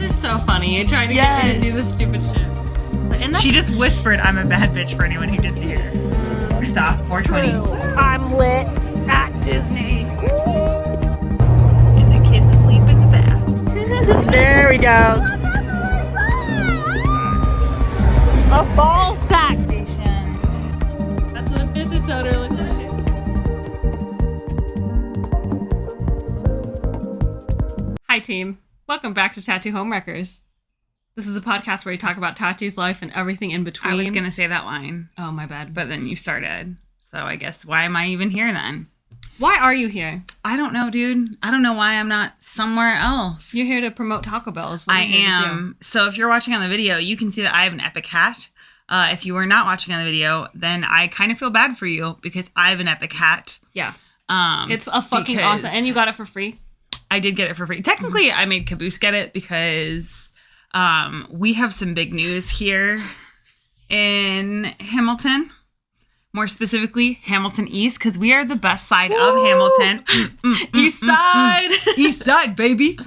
You're so funny. You're trying to get me to do this stupid shit. And she just whispered, "I'm a bad bitch," for anyone who didn't hear. Stop. 420. I'm lit at Disney. And the kids asleep in the bath. There we go. A ball sack station. That's what a business owner looks like. Hi team. Welcome back to Tattoo Homewreckers. This is a podcast where we talk about tattoos, life, and everything in between. I was going to say that line. Oh, my bad. But then you started. So I guess, why am I even here then? Why are you here? I don't know, dude. I don't know why I'm not somewhere else. You're here to promote Taco Bell. Is what I am. So if you're watching on the video, you can see that I have an epic hat. If you are not watching on the video, then I kind of feel bad for you because I have an epic hat. Yeah. It's a fucking awesome. And you got it for free? I did get it for free. Technically, I made Caboose get it because we have some big news here in Hamilton. More specifically, Hamilton East, because we are the best side of Hamilton. East side. East side, baby.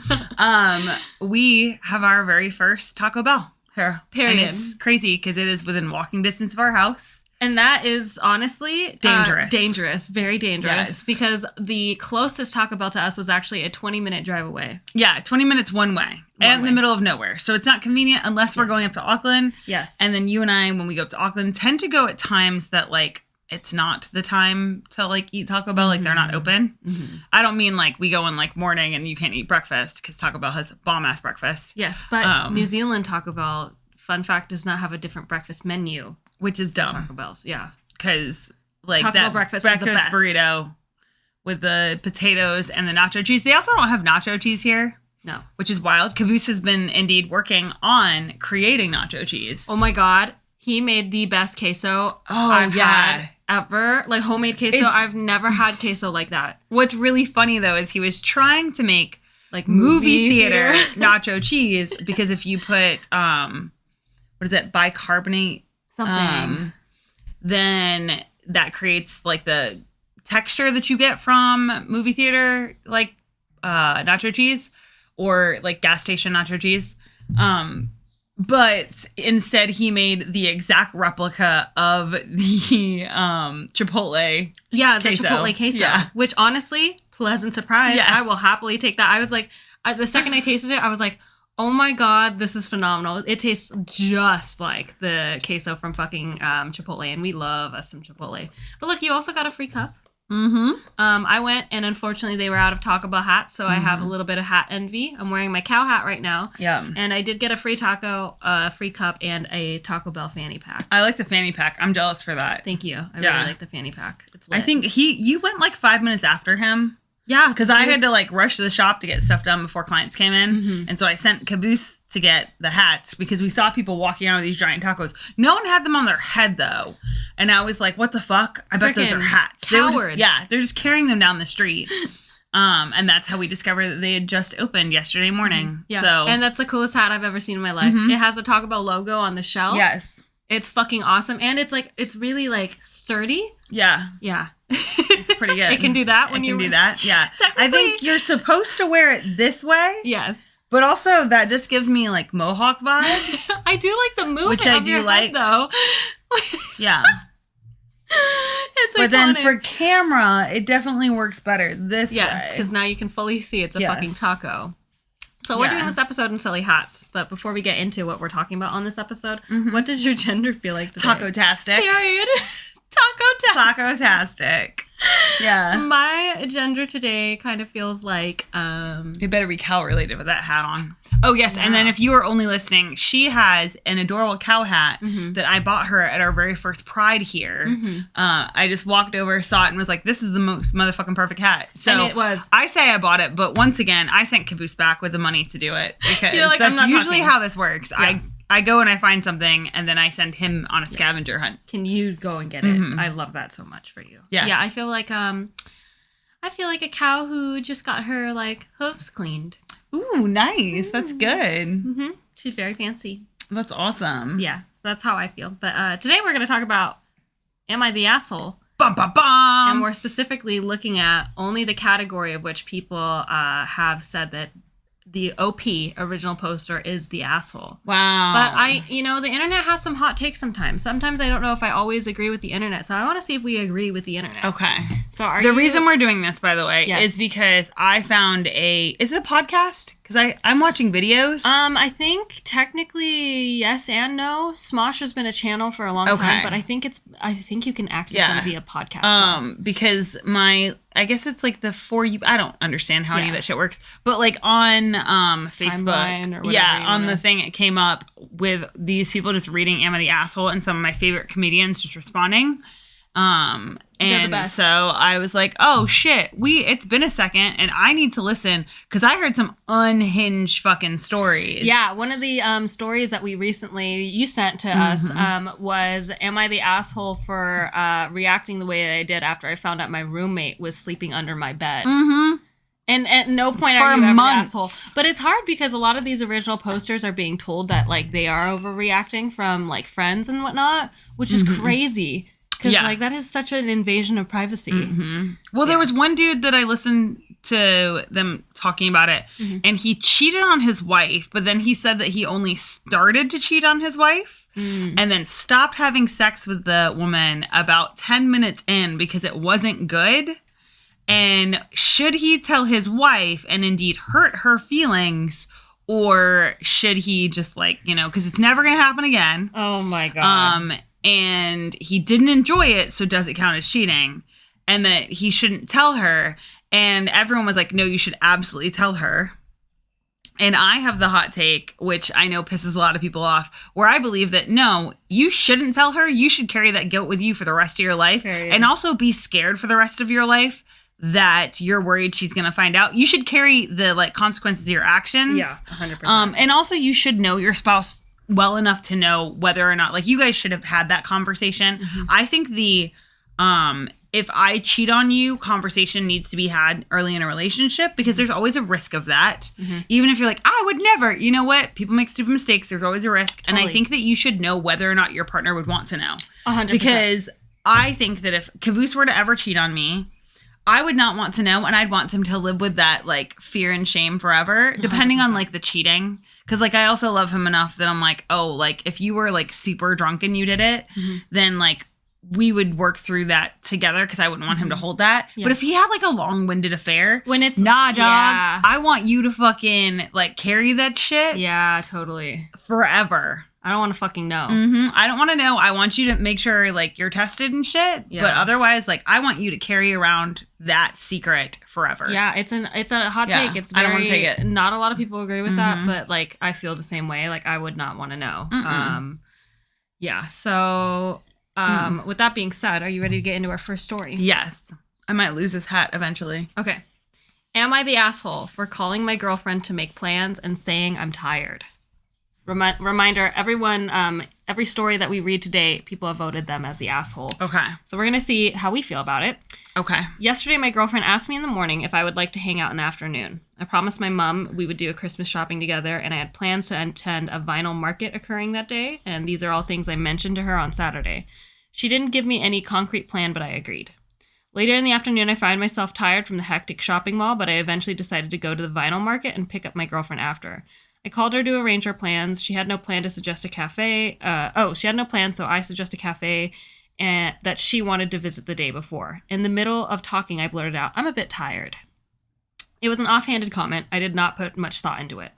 We have our very first Taco Bell here. Period. And it's crazy because it is within walking distance of our house. And that is honestly dangerous. Dangerous. Very dangerous. Yes. Because the closest Taco Bell to us was actually a 20-minute drive away. Yeah, 20 minutes one way. In the middle of nowhere. So it's not convenient unless we're going up to Auckland. Yes. And then you and I, when we go up to Auckland, tend to go at times that, like, it's not the time to, like, eat Taco Bell. Like, they're not open. Mm-hmm. I don't mean, like, we go in, like, morning and you can't eat breakfast because Taco Bell has bomb-ass breakfast. Yes, but New Zealand Taco Bell, fun fact, does not have a different breakfast menu. Which is dumb. Taco Bell's, yeah. Because, like, Taco that Bell breakfast is the best. burrito with the potatoes and the nacho cheese. They also don't have nacho cheese here. No. Which is wild. Caboose has been indeed working on creating nacho cheese. Oh my God. He made the best queso I've had ever. Like, homemade queso. I've never had queso like that. What's really funny, though, is he was trying to make, like, movie theater nacho cheese. Because if you put, what is it, bicarbonate? Something. Then that creates, like, the texture that you get from movie theater, like, nacho cheese or, like, gas station nacho cheese. But instead he made the exact replica of the Chipotle queso. The Chipotle queso. Yeah. Which, honestly, pleasant surprise. Yes. I will happily take that. I was like, the second I tasted it, I was like, oh my God, this is phenomenal. It tastes just like the queso from fucking Chipotle, and we love us some Chipotle. But look, you also got a free cup. Mm-hmm. I went, and unfortunately they were out of Taco Bell hats, so I have a little bit of hat envy. I'm wearing my cow hat right now. Yeah. And I did get a free taco, free cup, and a Taco Bell fanny pack. I like the fanny pack. I'm jealous for that. Thank you. I really like the fanny pack. It's lit. I think you went like 5 minutes after him. Yeah. Because I had to, like, rush to the shop to get stuff done before clients came in. Mm-hmm. And so I sent Caboose to get the hats because we saw people walking around with these giant tacos. No one had them on their head, though. And I was like, what the fuck? I bet those are hats. Cowards. They're just carrying them down the street. And that's how we discovered that they had just opened yesterday morning. Mm-hmm. Yeah. So, and that's the coolest hat I've ever seen in my life. Mm-hmm. It has the Taco Bell logo on the shell. Yes. It's fucking awesome. And it's like, it's really, like, sturdy. Yeah. Yeah. It's pretty good. It can do that when you do that. Yeah. I think you're supposed to wear it this way. Yes. But also that just gives me, like, Mohawk vibes. I do like the movement which I of do your like. Head, though. Yeah. It's but iconic. then for camera, it definitely works better this way. Yes, because now you can fully see it's a fucking taco. So we're doing this episode in silly hats, but before we get into what we're talking about on this episode, what does your gender feel like today? Taco-tastic. Period. Taco-tastic. Taco-tastic. Yeah. My gender today kind of feels like... You better be cow-related with that hat on. Oh, yes. Yeah. And then if you are only listening, she has an adorable cow hat that I bought her at our very first Pride here. Mm-hmm. I just walked over, saw it, and was like, this is the most motherfucking perfect hat. So and it was. I say I bought it, but once again, I sent Caboose back with the money to do it. Because like, that's usually how this works. Yeah. I go and I find something, and then I send him on a scavenger hunt. Can you go and get it? Mm-hmm. I love that so much for you. Yeah. Yeah, I feel like a cow who just got her, like, hooves cleaned. Ooh, nice. That's good. Mm-hmm. She's very fancy. That's awesome. Yeah, so that's how I feel. But today we're going to talk about Am I the Asshole? Bum, bum, bum. And we're specifically looking at only the category of which people have said that the OP original poster is the asshole. Wow. But the internet has some hot takes sometimes. Sometimes I don't know if I always agree with the internet. So I want to see if we agree with the internet. Okay. So the reason we're doing this, by the way, Yes. is because I found is it a podcast? Because I'm watching videos. I think technically yes and no. Smosh has been a channel for a long time, but I think you can access them via podcast. Because I guess it's like the For You. I don't understand how any of that shit works, but like on Facebook, Timeline or whatever on the thing, it came up with these people just reading "Am I the Asshole?" and some of my favorite comedians just responding. They're the best. So I was like, oh shit, it's been a second and I need to listen because I heard some unhinged fucking stories. Yeah, one of the stories that you sent to us was, am I the asshole for reacting the way I did after I found out my roommate was sleeping under my bed? Mm-hmm. And at no point are you ever the asshole. But it's hard because a lot of these original posters are being told that like they are overreacting from like friends and whatnot, which is crazy. Because, that is such an invasion of privacy. Mm-hmm. Well, there was one dude that I listened to them talking about it, and he cheated on his wife, but then he said that he only started to cheat on his wife and then stopped having sex with the woman about 10 minutes in because it wasn't good. And should he tell his wife and indeed hurt her feelings, or should he just because it's never going to happen again. Oh, my God. And he didn't enjoy it, so does it count as cheating? And that he shouldn't tell her. And everyone was like, no, you should absolutely tell her. And I have the hot take, which I know pisses a lot of people off, where I believe that, no, you shouldn't tell her. You should carry that guilt with you for the rest of your life. Period. And also be scared for the rest of your life that you're worried she's going to find out. You should carry the consequences of your actions. Yeah, 100%. And also you should know your spouse well enough to know whether or not, you guys should have had that conversation. I think the if I cheat on you conversation needs to be had early in a relationship, because there's always a risk of that. Even if you're like, I would never, you know what? People make stupid mistakes. There's always a risk. Totally. And I think that you should know whether or not your partner would want to know. 100%. Because I think that if Caboose were to ever cheat on me, I would not want to know, and I'd want him to live with that fear and shame forever, depending 100%. On the cheating. Because I also love him enough that I'm like, oh, if you were super drunk and you did it, then we would work through that together, because I wouldn't want him to hold that. Yeah. But if he had a long-winded affair, when it's dog, I want you to fucking carry that shit. Yeah, totally. Forever. I don't want to fucking know. I don't want to know. I want you to make sure you're tested and shit. Yeah. But otherwise, I want you to carry around that secret forever. Yeah, it's a hot take. It's very, I don't want to take it. Not a lot of people agree with that, but I feel the same way. I would not want to know. Yeah. So with that being said, are you ready to get into our first story? Yes. I might lose this hat eventually. Okay. Am I the asshole for calling my girlfriend to make plans and saying I'm tired? Reminder, everyone, every story that we read today, people have voted them as the asshole. Okay. So we're going to see how we feel about it. Okay. Yesterday, my girlfriend asked me in the morning if I would like to hang out in the afternoon. I promised my mom we would do a Christmas shopping together, and I had plans to attend a vinyl market occurring that day, and these are all things I mentioned to her on Saturday. She didn't give me any concrete plan, but I agreed. Later in the afternoon, I find myself tired from the hectic shopping mall, but I eventually decided to go to the vinyl market and pick up my girlfriend after. I called her to arrange our plans. She had no plan to suggest a cafe. She had no plan, so I suggest a cafe that she wanted to visit the day before. In the middle of talking, I blurted out, I'm a bit tired. It was an offhanded comment. I did not put much thought into it.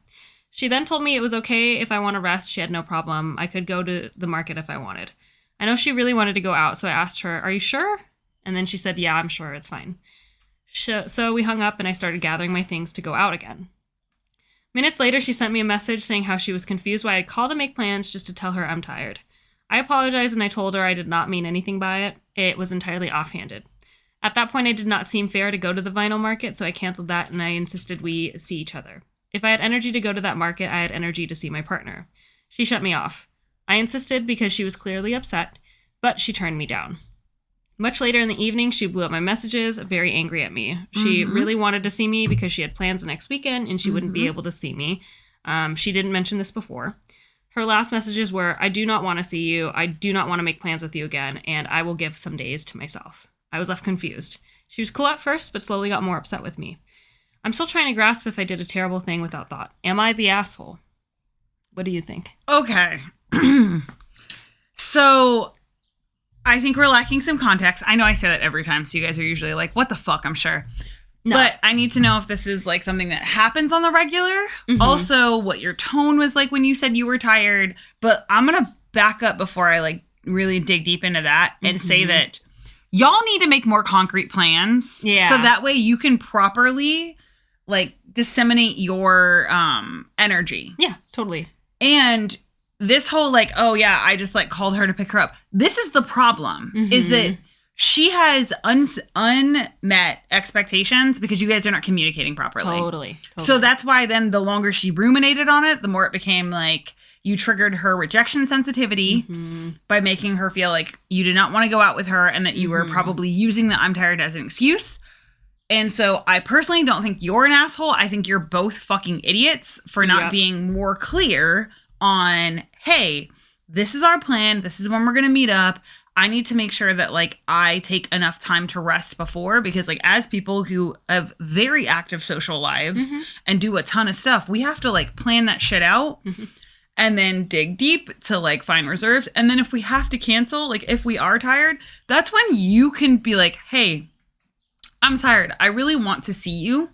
She then told me it was okay if I want to rest. She had no problem. I could go to the market if I wanted. I know she really wanted to go out, so I asked her, are you sure? And then she said, yeah, I'm sure, it's fine. So we hung up and I started gathering my things to go out again. Minutes later, she sent me a message saying how she was confused why I'd called to make plans just to tell her I'm tired. I apologized and I told her I did not mean anything by it. It was entirely offhanded. At that point, it did not seem fair to go to the vinyl market, so I canceled that and I insisted we see each other. If I had energy to go to that market, I had energy to see my partner. She shut me off. I insisted because she was clearly upset, but she turned me down. Much later in the evening, she blew up my messages, very angry at me. She really wanted to see me because she had plans the next weekend and she wouldn't be able to see me. She didn't mention this before. Her last messages were, I do not want to see you. I do not want to make plans with you again, and I will give some days to myself. I was left confused. She was cool at first, but slowly got more upset with me. I'm still trying to grasp if I did a terrible thing without thought. Am I the asshole? What do you think? Okay. So I think we're lacking some context. I know I say that every time, so you guys are usually like, what the fuck, I'm sure. No. But I need to know if this is like something that happens on the regular. Mm-hmm. Also, what your tone was like when you said you were tired. But I'm going to back up before I like really dig deep into that and say that y'all need to make more concrete plans. Yeah. So that way you can properly like disseminate your energy. Yeah, totally. And this whole like, oh yeah, I just like called her to pick her up. This is the problem, is that she has unmet expectations because you guys are not communicating properly. Totally. So that's why then the longer she ruminated on it, the more it became like you triggered her rejection sensitivity by making her feel like you did not want to go out with her and that you were probably using the I'm tired as an excuse. And so I personally don't think you're an asshole. I think you're both fucking idiots for not being more clear on, hey, this is our plan. This is when we're going to meet up. I need to make sure that like I take enough time to rest before, because like as people who have very active social lives and do a ton of stuff, we have to like plan that shit out and then dig deep to like find reserves. And then if we have to cancel, like if we are tired, that's when you can be like, hey, I'm tired. I really want to see you.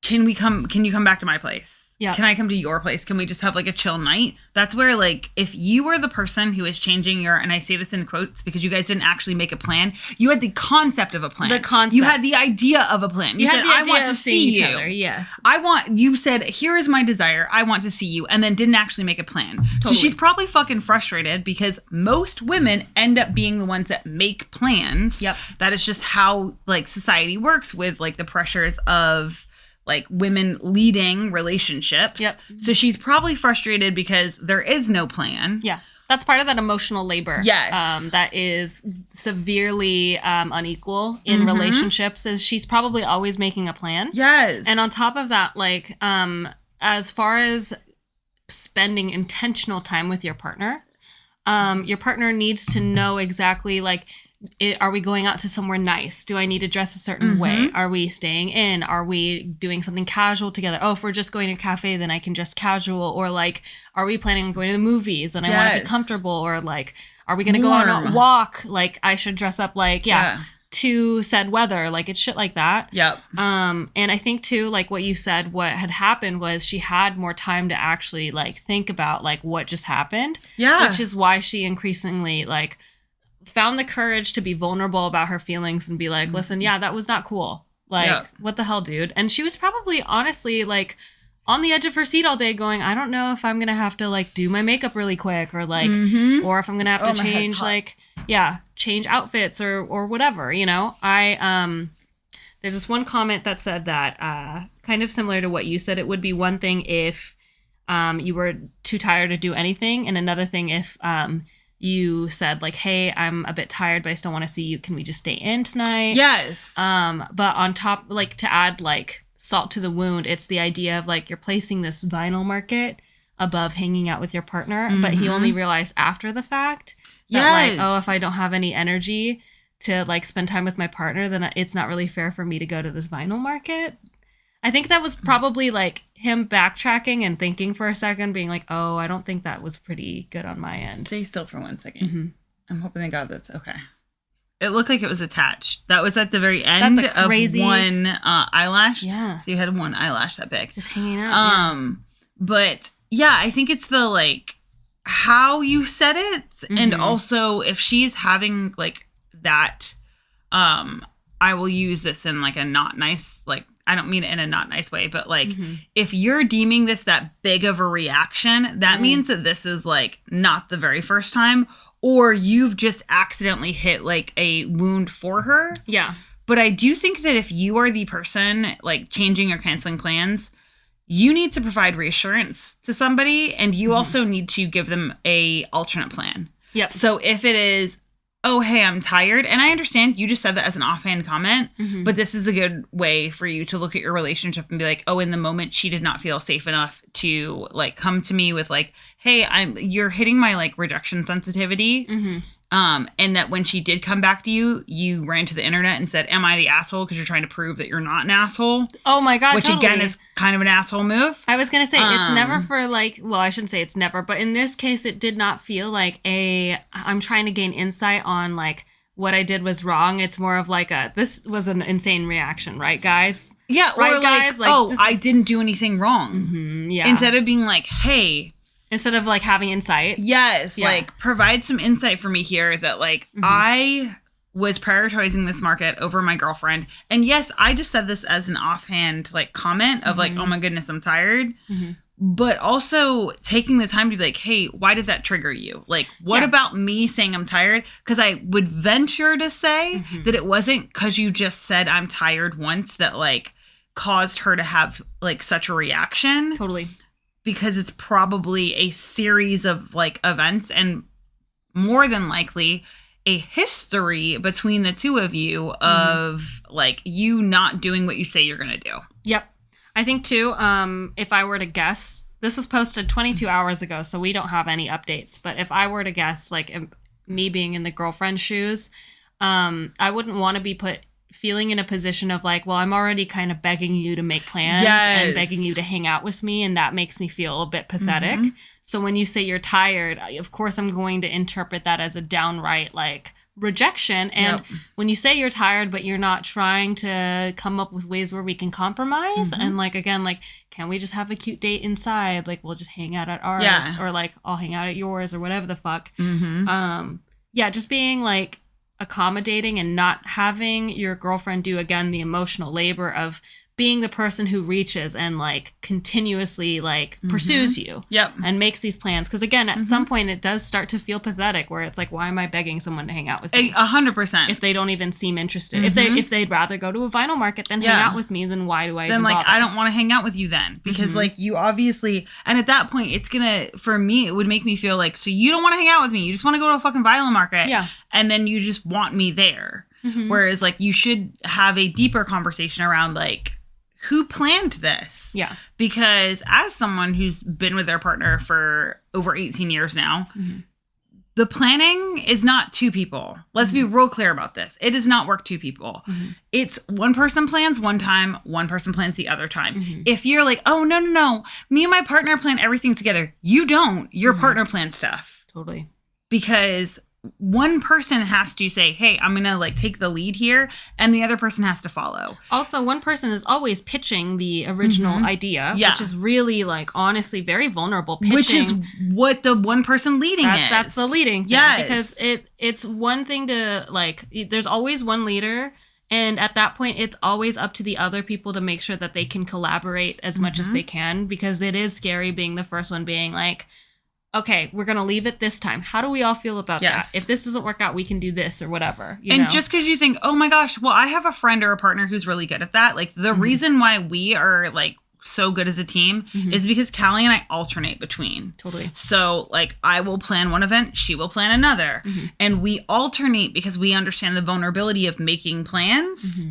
Can you come back to my place? Yeah. Can I come to your place? Can we just have like a chill night? That's where like, if you were the person who is changing your, and I say this in quotes because you guys didn't actually make a plan. You had the concept of a plan. The concept. You had the idea of a plan. You said, I want to see you. Other. Yes. You said, here is my desire. I want to see you. And then didn't actually make a plan. Totally. So she's probably fucking frustrated because most women end up being the ones that make plans. Yep. That is just how like society works with like the pressures of like women leading relationships. Yep. So she's probably frustrated because there is no plan. Yeah. That's part of that emotional labor. Yes. That is severely unequal in relationships, is she's probably always making a plan. Yes. And on top of that, like, as far as spending intentional time with your partner needs to know exactly like, are we going out to somewhere nice? Do I need to dress a certain way? Are we staying in? Are we doing something casual together? Oh, if we're just going to a cafe, then I can dress casual. Or like, are we planning on going to the movies and I want to be comfortable? Or like, are we going to go out on a walk? Like, I should dress up like, to said weather. Like, it's shit like that. Yep. And I think too, like what you said, what had happened was she had more time to actually like think about like what just happened. Yeah. Which is why she increasingly like found the courage to be vulnerable about her feelings and be like, listen, that was not cool. Like, what the hell, dude? And she was probably honestly like on the edge of her seat all day going, I don't know if I'm going to have to like do my makeup really quick or like, or if I'm going to have to change like, change outfits or whatever, you know? There's this one comment that said that kind of similar to what you said. It would be one thing if you were too tired to do anything. And another thing if you said like, hey, I'm a bit tired, but I still want to see you. Can we just stay in tonight? Yes. But on top, like to add like salt to the wound, it's the idea of like you're placing this vinyl market above hanging out with your partner, but he only realized after the fact that like, oh, if I don't have any energy to like spend time with my partner, then it's not really fair for me to go to this vinyl market. I think that was probably like him backtracking and thinking for a second, being like, oh, I don't think that was pretty good on my end. Stay still for 1 second. I'm hoping they got this. Okay. It looked like it was attached. That was at the very end of one eyelash. Yeah. So you had one eyelash that big. Just hanging out. But yeah, I think it's the like how you said it. And also if she's having like that, I will use this in like a not nice, like, I don't mean it in a not nice way, but like if you're deeming this that big of a reaction, that means that this is like not the very first time, or you've just accidentally hit like a wound for her. Yeah. But I do think that if you are the person like changing or canceling plans, you need to provide reassurance to somebody, and you also need to give them a alternate plan. Yep. So if it is, oh, hey, I'm tired. And I understand you just said that as an offhand comment, but this is a good way for you to look at your relationship and be like, oh, in the moment, she did not feel safe enough to like come to me with like, hey, you're hitting my like rejection sensitivity. And that when she did come back to you, you ran to the internet and said, am I the asshole? Because you're trying to prove that you're not an asshole. Oh my God, which totally. Again is kind of an asshole move. I was going to say, it's never for like, well, I shouldn't say it's never, but in this case, it did not feel like I'm trying to gain insight on like what I did was wrong. It's more of like this was an insane reaction, right, guys? Yeah, right, or like oh, I didn't do anything wrong. Mm-hmm, yeah. Instead of being like, hey. Instead of like having insight. Yes, yeah. Like provide some insight for me here that like I was prioritizing this market over my girlfriend. And yes, I just said this as an offhand like comment of like, oh my goodness, I'm tired. But also taking the time to be like, hey, why did that trigger you? Like, what about me saying I'm tired? Because I would venture to say that it wasn't because you just said I'm tired once that like caused her to have like such a reaction. Totally. Because it's probably a series of like events and more than likely a history between the two of you of like you not doing what you say you're going to do. Yep. I think too, if I were to guess, this was posted 22 hours ago, so we don't have any updates. But if I were to guess, like me being in the girlfriend's shoes, I wouldn't want to be feeling in a position of like, well, I'm already kind of begging you to make plans and begging you to hang out with me. And that makes me feel a bit pathetic. So when you say you're tired, of course, I'm going to interpret that as a downright like rejection. And when you say you're tired, but you're not trying to come up with ways where we can compromise and like, again, like, can we just have a cute date inside? Like, we'll just hang out at ours or like, I'll hang out at yours or whatever the fuck. Just being like, accommodating and not having your girlfriend do again the emotional labor of being the person who reaches and like continuously like pursues you and makes these plans, because again at some point it does start to feel pathetic where it's like, why am I begging someone to hang out with me 100% if they don't even seem interested? If they'd rather go to a vinyl market than hang out with me, then why do I then like bother? I don't want to hang out with you then, because like you obviously, and at that point it's gonna, for me it would make me feel like, so you don't want to hang out with me, you just want to go to a fucking vinyl market and then you just want me there. Whereas like you should have a deeper conversation around like, who planned this? Yeah. Because as someone who's been with their partner for over 18 years now, the planning is not two people. Let's be real clear about this. It does not work two people. It's one person plans one time, one person plans the other time. If you're like, oh, no, me and my partner plan everything together. You don't. Your partner plans stuff. Totally. Because one person has to say, hey, I'm going to like take the lead here, and the other person has to follow. Also, one person is always pitching the original idea, which is really like honestly very vulnerable pitching. Which is what the one person leading is. That's the leading thing. Yes. Because it's one thing to like, there's always one leader. And at that point, it's always up to the other people to make sure that they can collaborate as much as they can, because it is scary being the first one being like, okay, we're going to leave it this time. How do we all feel about that? If this doesn't work out, we can do this or whatever. You know? Just because you think, oh my gosh, well, I have a friend or a partner who's really good at that. Like the reason why we are like so good as a team is because Callie and I alternate between. Totally. So like I will plan one event, she will plan another. And we alternate because we understand the vulnerability of making plans.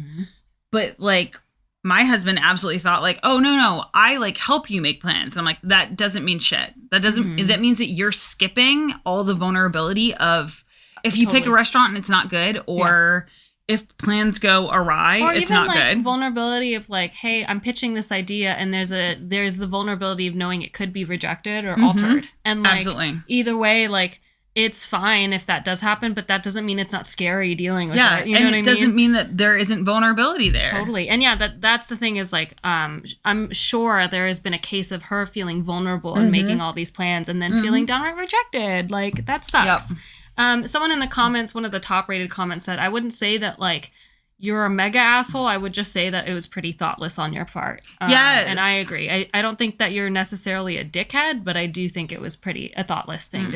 But like, my husband absolutely thought like, oh, no, I like help you make plans. And I'm like, that doesn't mean shit. That doesn't, that means that you're skipping all the vulnerability of if you pick a restaurant and it's not good, or if plans go awry, or it's even not like good. Vulnerability of like, hey, I'm pitching this idea and there's the vulnerability of knowing it could be rejected or altered. And like, either way, like, it's fine if that does happen, but that doesn't mean it's not scary dealing with it. You know what I mean? Doesn't mean that there isn't vulnerability there. Totally. And yeah, that's the thing is like, I'm sure there has been a case of her feeling vulnerable and making all these plans and then feeling downright rejected. Like, that sucks. Someone in the comments, one of the top rated comments said, I wouldn't say that like you're a mega asshole. I would just say that it was pretty thoughtless on your part. Yes. And I agree. I don't think that you're necessarily a dickhead, but I do think it was pretty a thoughtless thing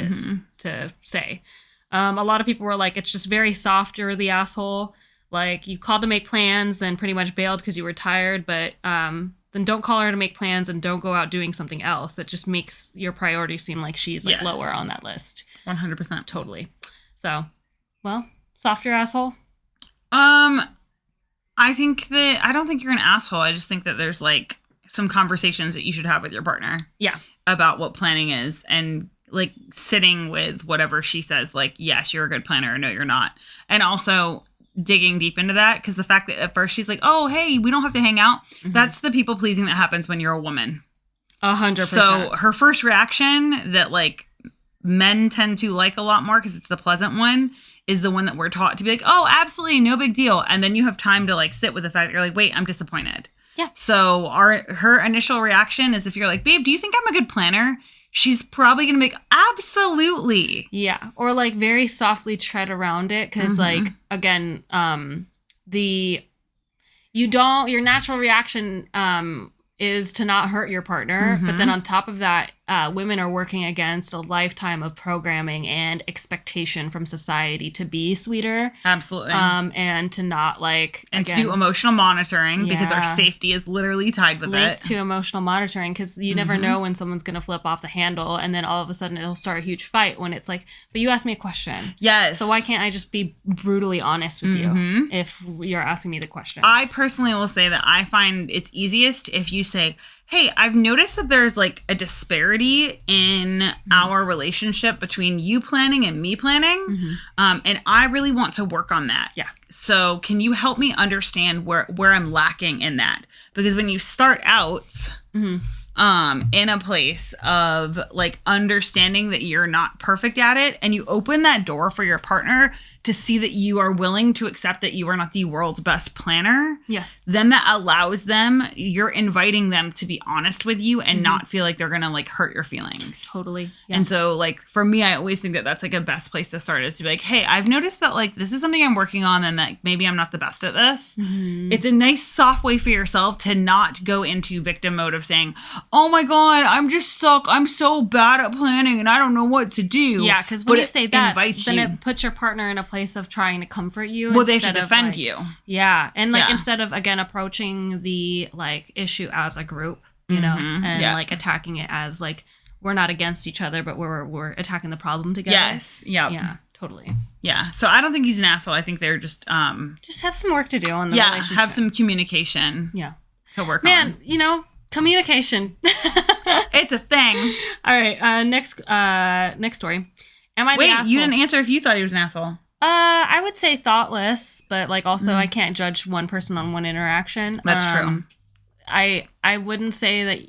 to say. A lot of people were like, it's just very soft. You're the asshole. Like, you called to make plans, then pretty much bailed because you were tired. But then don't call her to make plans and don't go out doing something else. It just makes your priority seem like she's like lower on that list. 100%. Totally. So, well, soft your asshole. I think that I don't think you're an asshole. I just think that there's like some conversations that you should have with your partner. Yeah. About what planning is, and like sitting with whatever she says, like, yes, you're a good planner, or no, you're not. And also digging deep into that, because the fact that at first she's like, oh, hey, we don't have to hang out. That's the people pleasing that happens when you're a woman. 100%. So her first reaction that like men tend to like a lot more because it's the pleasant one is the one that we're taught to be like, oh, absolutely, no big deal. And then you have time to like sit with the fact that you're like, wait, I'm disappointed. Yeah. So her initial reaction is if you're like, babe, do you think I'm a good planner? She's probably going to make absolutely. Yeah. Or like very softly tread around it. Cause like, again, your natural reaction, is to not hurt your partner. But then on top of that, women are working against a lifetime of programming and expectation from society to be sweeter. Absolutely. And to not like, and again, to do emotional monitoring because our safety is literally tied with linked it. to emotional monitoring, because you never know when someone's going to flip off the handle and then all of a sudden it'll start a huge fight when it's like, but you asked me a question. Yes. So why can't I just be brutally honest with you if you're asking me the question? I personally will say that I find it's easiest if you say, hey, I've noticed that there's like a disparity in our relationship between you planning and me planning. And I really want to work on that. Yeah. So can you help me understand where I'm lacking in that? Because when you start out in a place of like understanding that you're not perfect at it, and you open that door for your partner to see that you are willing to accept that you are not the world's best planner, then that allows them, you're inviting them to be honest with you and not feel like they're gonna like hurt your feelings. Totally. Yeah. And so like for me, I always think that that's like a best place to start, is to be like, hey, I've noticed that like this is something I'm working on and that maybe I'm not the best at this. It's a nice soft way for yourself to not go into victim mode of saying, oh my God, I'm so bad at planning and I don't know what to do. Yeah, because when you say that, then you, it puts your partner in a place of trying to comfort you. Well, they should defend you. Yeah. And like instead of, again, approaching the like issue as a group, you know, and like attacking it as like, we're not against each other, but we're attacking the problem together. Yes. Yeah. Yeah, totally. Yeah. So I don't think he's an asshole. I think they're just have some work to do on the relationship. Have some communication. Yeah. To work on. Man, you know, communication. It's a thing. All right. Next story. Am I the asshole? Wait, you didn't answer if you thought he was an asshole. I would say thoughtless, but like also I can't judge one person on one interaction. That's true. I wouldn't say that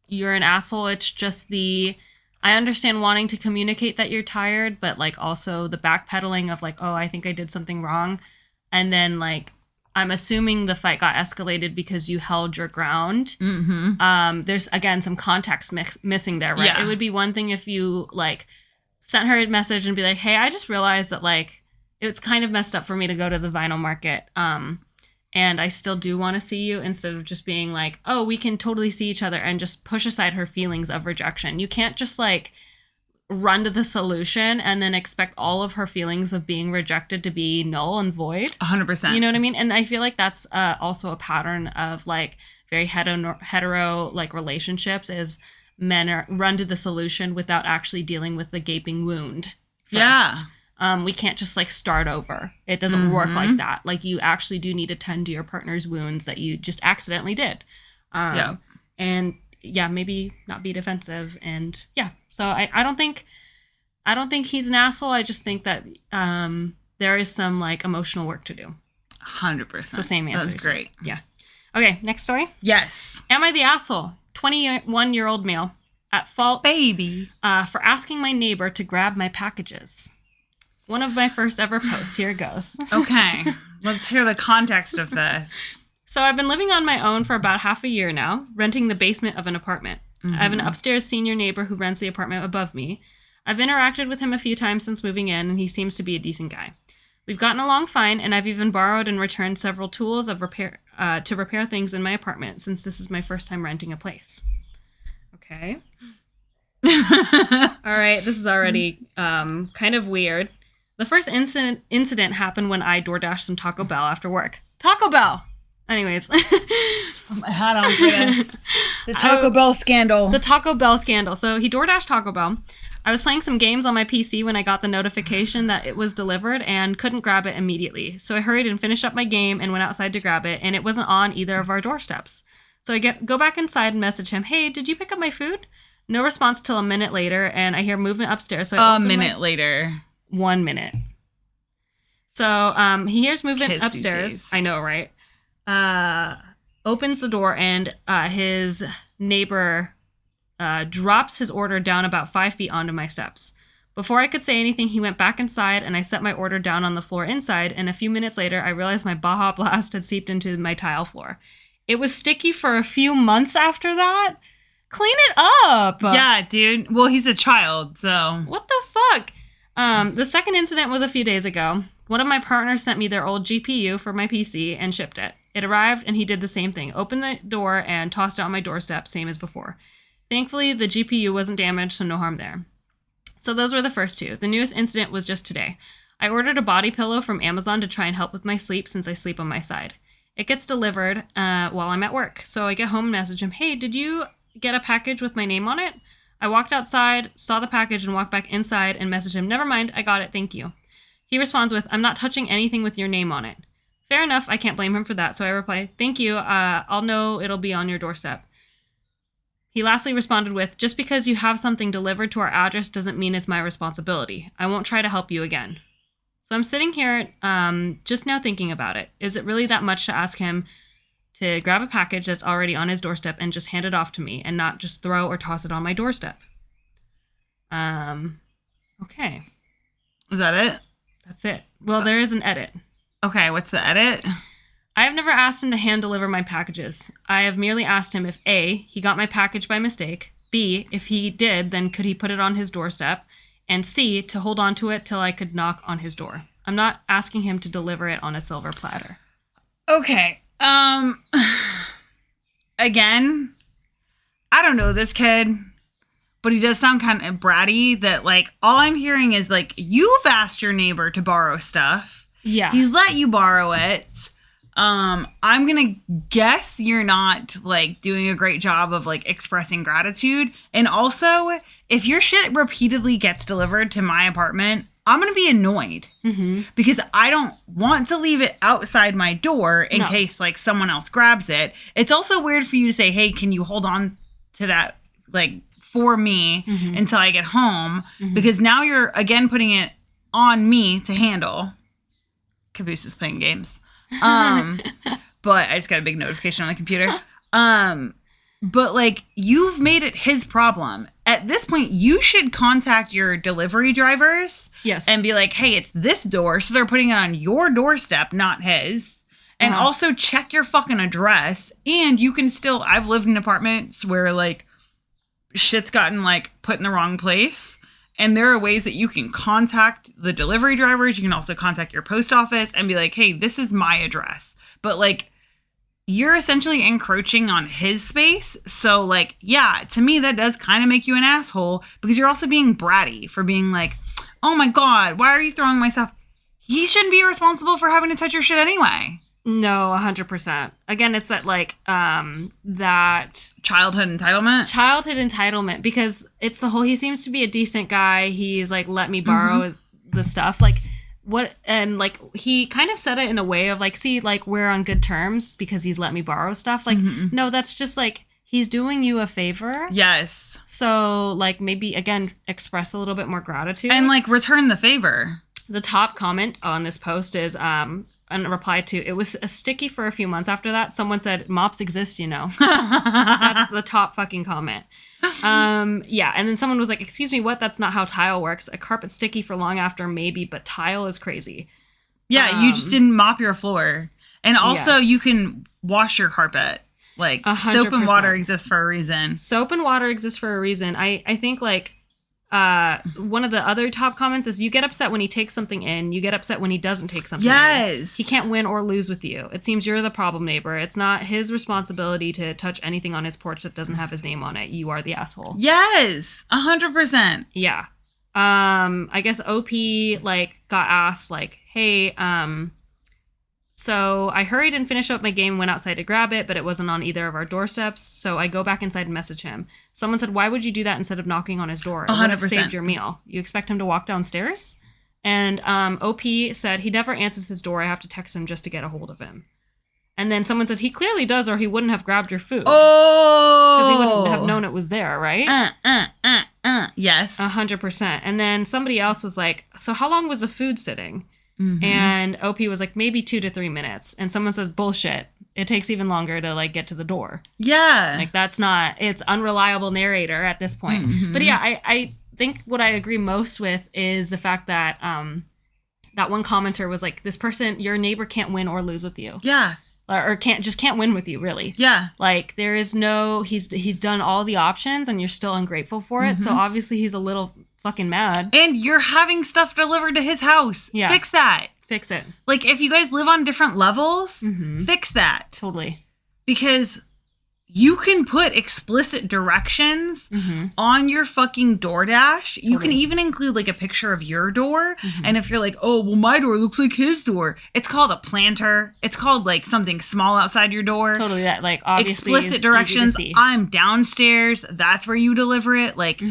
you're an asshole. It's just I understand wanting to communicate that you're tired, but like also the backpedaling of like, oh, I think I did something wrong. And then like, I'm assuming the fight got escalated because you held your ground. There's again, some context missing there, right? Yeah. It would be one thing if you like sent her a message and be like, hey, I just realized that like, it was kind of messed up for me to go to the vinyl market. And I still do want to see you, instead of just being like, oh, we can totally see each other, and just push aside her feelings of rejection. You can't just like run to the solution and then expect all of her feelings of being rejected to be null and void. 100%. You know what I mean? And I feel like that's also a pattern of like very hetero like relationships, is men run to the solution without actually dealing with the gaping wound first. Yeah. We can't just like start over. It doesn't work like that. Like you actually do need to tend to your partner's wounds that you just accidentally did. And yeah, maybe not be defensive. And yeah, so I don't think he's an asshole. I just think that there is some like emotional work to do. 100%. It's the same answer. That's great. Yeah. Okay, next story. Yes. Am I the asshole? 21-year-old male at fault baby for asking my neighbor to grab my packages. One of my first ever posts. Here it goes. Okay. Let's hear the context of this. So I've been living on my own for about half a year now, renting the basement of an apartment. I have an upstairs senior neighbor who rents the apartment above me. I've interacted with him a few times since moving in, and he seems to be a decent guy. We've gotten along fine, and I've even borrowed and returned several tools of repair to repair things in my apartment, since this is my first time renting a place. Okay. All right, this is already kind of weird. The first incident happened when I DoorDashed some Taco Bell after work. Taco Bell! Anyways. Put my hat on for this. The Taco Bell scandal. The Taco Bell scandal. So he DoorDashed Taco Bell. I was playing some games on my PC when I got the notification that it was delivered and couldn't grab it immediately. So I hurried and finished up my game and went outside to grab it, and it wasn't on either of our doorsteps. So I go back inside and message him, hey, did you pick up my food? No response till a minute later, and I hear movement upstairs. So I a minute later. 1 minute. So he hears movement Kiss upstairs. CCs. I know, right? Opens the door, and his neighbor drops his order down about 5 feet onto my steps. Before I could say anything, he went back inside, and I set my order down on the floor inside, and a few minutes later, I realized my Baja Blast had seeped into my tile floor. It was sticky for a few months after that. Clean it up! Yeah, dude. Well, he's a child, so... What the fuck? The second incident was a few days ago. One of my partners sent me their old GPU for my PC and shipped it. It arrived, and he did the same thing. Opened the door and tossed it on my doorstep, same as before. Thankfully, the GPU wasn't damaged, so no harm there. So those were the first two. The newest incident was just today. I ordered a body pillow from Amazon to try and help with my sleep since I sleep on my side. It gets delivered while I'm at work. So I get home and message him, hey, did you get a package with my name on it? I walked outside, saw the package, and walked back inside and messaged him, never mind, I got it, thank you. He responds with, I'm not touching anything with your name on it. Fair enough, I can't blame him for that. So I reply, thank you, I'll know it'll be on your doorstep. He lastly responded with, just because you have something delivered to our address doesn't mean it's my responsibility. I won't try to help you again. So I'm sitting here just now thinking about it. Is it really that much to ask him to grab a package that's already on his doorstep and just hand it off to me and not just throw or toss it on my doorstep? Okay. Is that it? That's it. Well, there is an edit. Okay, what's the edit? I have never asked him to hand deliver my packages. I have merely asked him if A, he got my package by mistake, B, if he did, then could he put it on his doorstep, and C, to hold on to it till I could knock on his door. I'm not asking him to deliver it on a silver platter. Okay. Again, I don't know this kid, but he does sound kind of bratty that, like, all I'm hearing is, like, you've asked your neighbor to borrow stuff. Yeah. He's let you borrow it. I'm gonna guess you're not, like, doing a great job of, like, expressing gratitude. And also, if your shit repeatedly gets delivered to my apartment, I'm gonna be annoyed because I don't want to leave it outside my door in case, like, someone else grabs it. It's also weird for you to say, hey, can you hold on to that, like, for me until I get home? Because now you're, again, putting it on me to handle. Caboose is playing games. But I just got a big notification on the computer. But, like, you've made it his problem. At this point, you should contact your delivery drivers. Yes. And be like, hey, it's this door, so they're putting it on your doorstep, not his. And also check your fucking address. And you can still, I've lived in apartments where, like, shit's gotten, like, put in the wrong place. And there are ways that you can contact the delivery drivers. You can also contact your post office and be like, hey, this is my address. But, like, you're essentially encroaching on his space. So, like, yeah, to me, that does kind of make you an asshole because you're also being bratty for being like, oh my God, why are you throwing my stuff? He shouldn't be responsible for having to touch your shit anyway. No, 100%. Again, it's that, like, that childhood entitlement because it's the whole, he seems to be a decent guy. He's like, let me borrow the stuff. Like, what, and, like, he kind of said it in a way of, like, see, like, we're on good terms because he's let me borrow stuff. Like, no, that's just, like, he's doing you a favor. Yes. So, like, maybe, again, express a little bit more gratitude. And, like, return the favor. The top comment on this post is, and reply to, it was a sticky for a few months after that. Someone said, mops exist, you know. That's the top fucking comment. Yeah, and then someone was like, excuse me, what? That's not how tile works. A carpet sticky for long after, maybe, but tile is crazy. Yeah, you just didn't mop your floor. And also, you can wash your carpet. Like, 100%. Soap and water exists for a reason. Soap and water exists for a reason. I think, like, one of the other top comments is you get upset when he takes something in. You get upset when he doesn't take something in. He can't win or lose with you. It seems you're the problem neighbor. It's not his responsibility to touch anything on his porch that doesn't have his name on it. You are the asshole. Yes, 100%. Yeah. I guess OP, like, got asked, like, hey, so I hurried and finished up my game, went outside to grab it, but it wasn't on either of our doorsteps. So I go back inside and message him. Someone said, why would you do that instead of knocking on his door? It would have saved your meal. You expect him to walk downstairs? And OP said, he never answers his door. I have to text him just to get a hold of him. And then someone said, he clearly does, or he wouldn't have grabbed your food. Oh! Because he wouldn't have known it was there, right? Yes. 100%. And then somebody else was like, so how long was the food sitting? Mm-hmm. And OP was like, maybe 2 to 3 minutes. And someone says, bullshit. It takes even longer to like get to the door. Yeah. Like that's not, it's unreliable narrator at this point. Mm-hmm. But yeah, I think what I agree most with is the fact that that one commenter was like, this person, your neighbor can't win or lose with you. Yeah. Or can't win with you, really. Yeah. Like there is no, he's done all the options and you're still ungrateful for it. So obviously he's a little fucking mad. And you're having stuff delivered to his house. Yeah. Fix that. Fix it. Like if you guys live on different levels, fix that. Totally. Because you can put explicit directions on your fucking DoorDash. Totally. You can even include like a picture of your door. And if you're like, oh, well, my door looks like his door. It's called a planter. It's called like something small outside your door. Totally. That like obviously explicit directions. I'm downstairs. That's where you deliver it. Like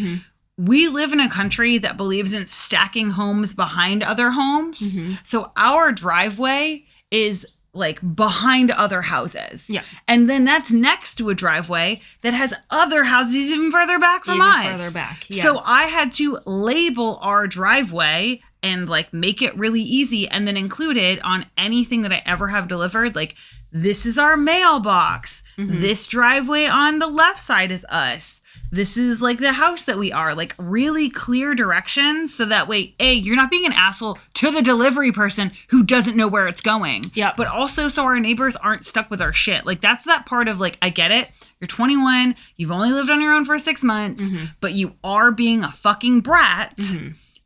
we live in a country that believes in stacking homes behind other homes. So our driveway is like behind other houses. Yeah. And then that's next to a driveway that has other houses even further back from us. Even further back. Yes. So I had to label our driveway and like make it really easy and then include it on anything that I ever have delivered. Like this is our mailbox. This driveway on the left side is us. This is like the house that we are, like really clear directions. So that way, A, you're not being an asshole to the delivery person who doesn't know where it's going. Yeah. But also so our neighbors aren't stuck with our shit. Like that's that part of like, I get it. You're 21. You've only lived on your own for 6 months, but you are being a fucking brat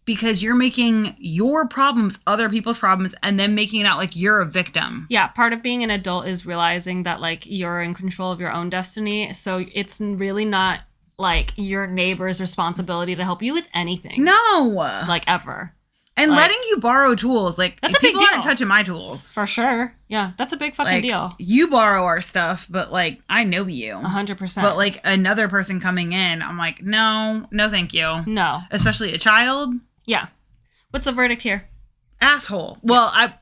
because you're making your problems other people's problems and then making it out like you're a victim. Yeah. Part of being an adult is realizing that like you're in control of your own destiny. So it's really not like your neighbor's responsibility to help you with anything. No. Like ever. And like, letting you borrow tools. Like that's a big people deal. aren't touching my tools. For sure. Yeah. That's a big fucking like, deal. You borrow our stuff, but like I know you. 100%. But like another person coming in, I'm like, no thank you. No. Especially a child. Yeah. What's the verdict here? Asshole. Well, I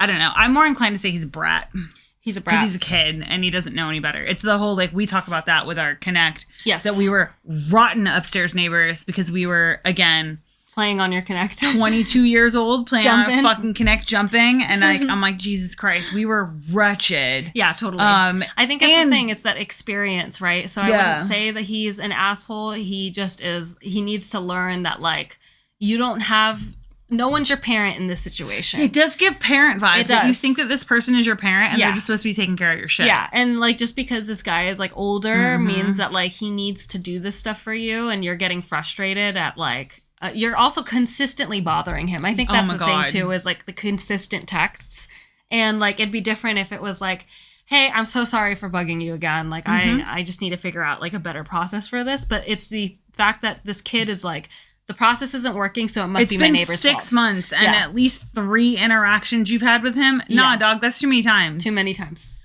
don't know. I'm more inclined to say he's a brat. He's a brat. Because he's a kid and he doesn't know any better. It's the whole, like, we talk about that with our Connect. Yes. That we were rotten upstairs neighbors because we were, again... playing on your Connect. 22 years old, playing jumping. on a fucking Connect jumping. And I'm like, Jesus Christ, we were wretched. Yeah, totally. I think that's the thing. It's that experience, right? So I wouldn't say that he's an asshole. He just is. He needs to learn that, like, you don't have... no one's your parent in this situation. It does give parent vibes. It That you does. think that this person is your parent and they're just supposed to be taking care of your shit. Yeah, and like just because this guy is like older means that like he needs to do this stuff for you and you're getting frustrated at like you're also consistently bothering him. I think that's the thing too is like the consistent texts. And like it'd be different if it was like, hey, I'm so sorry for bugging you again. Like I just need to figure out like a better process for this. But it's the fact that this kid is like, the process isn't working, so it must be my neighbor's fault. It's been 6 months and at least 3 interactions you've had with him. Nah, dog, that's too many times. Too many times.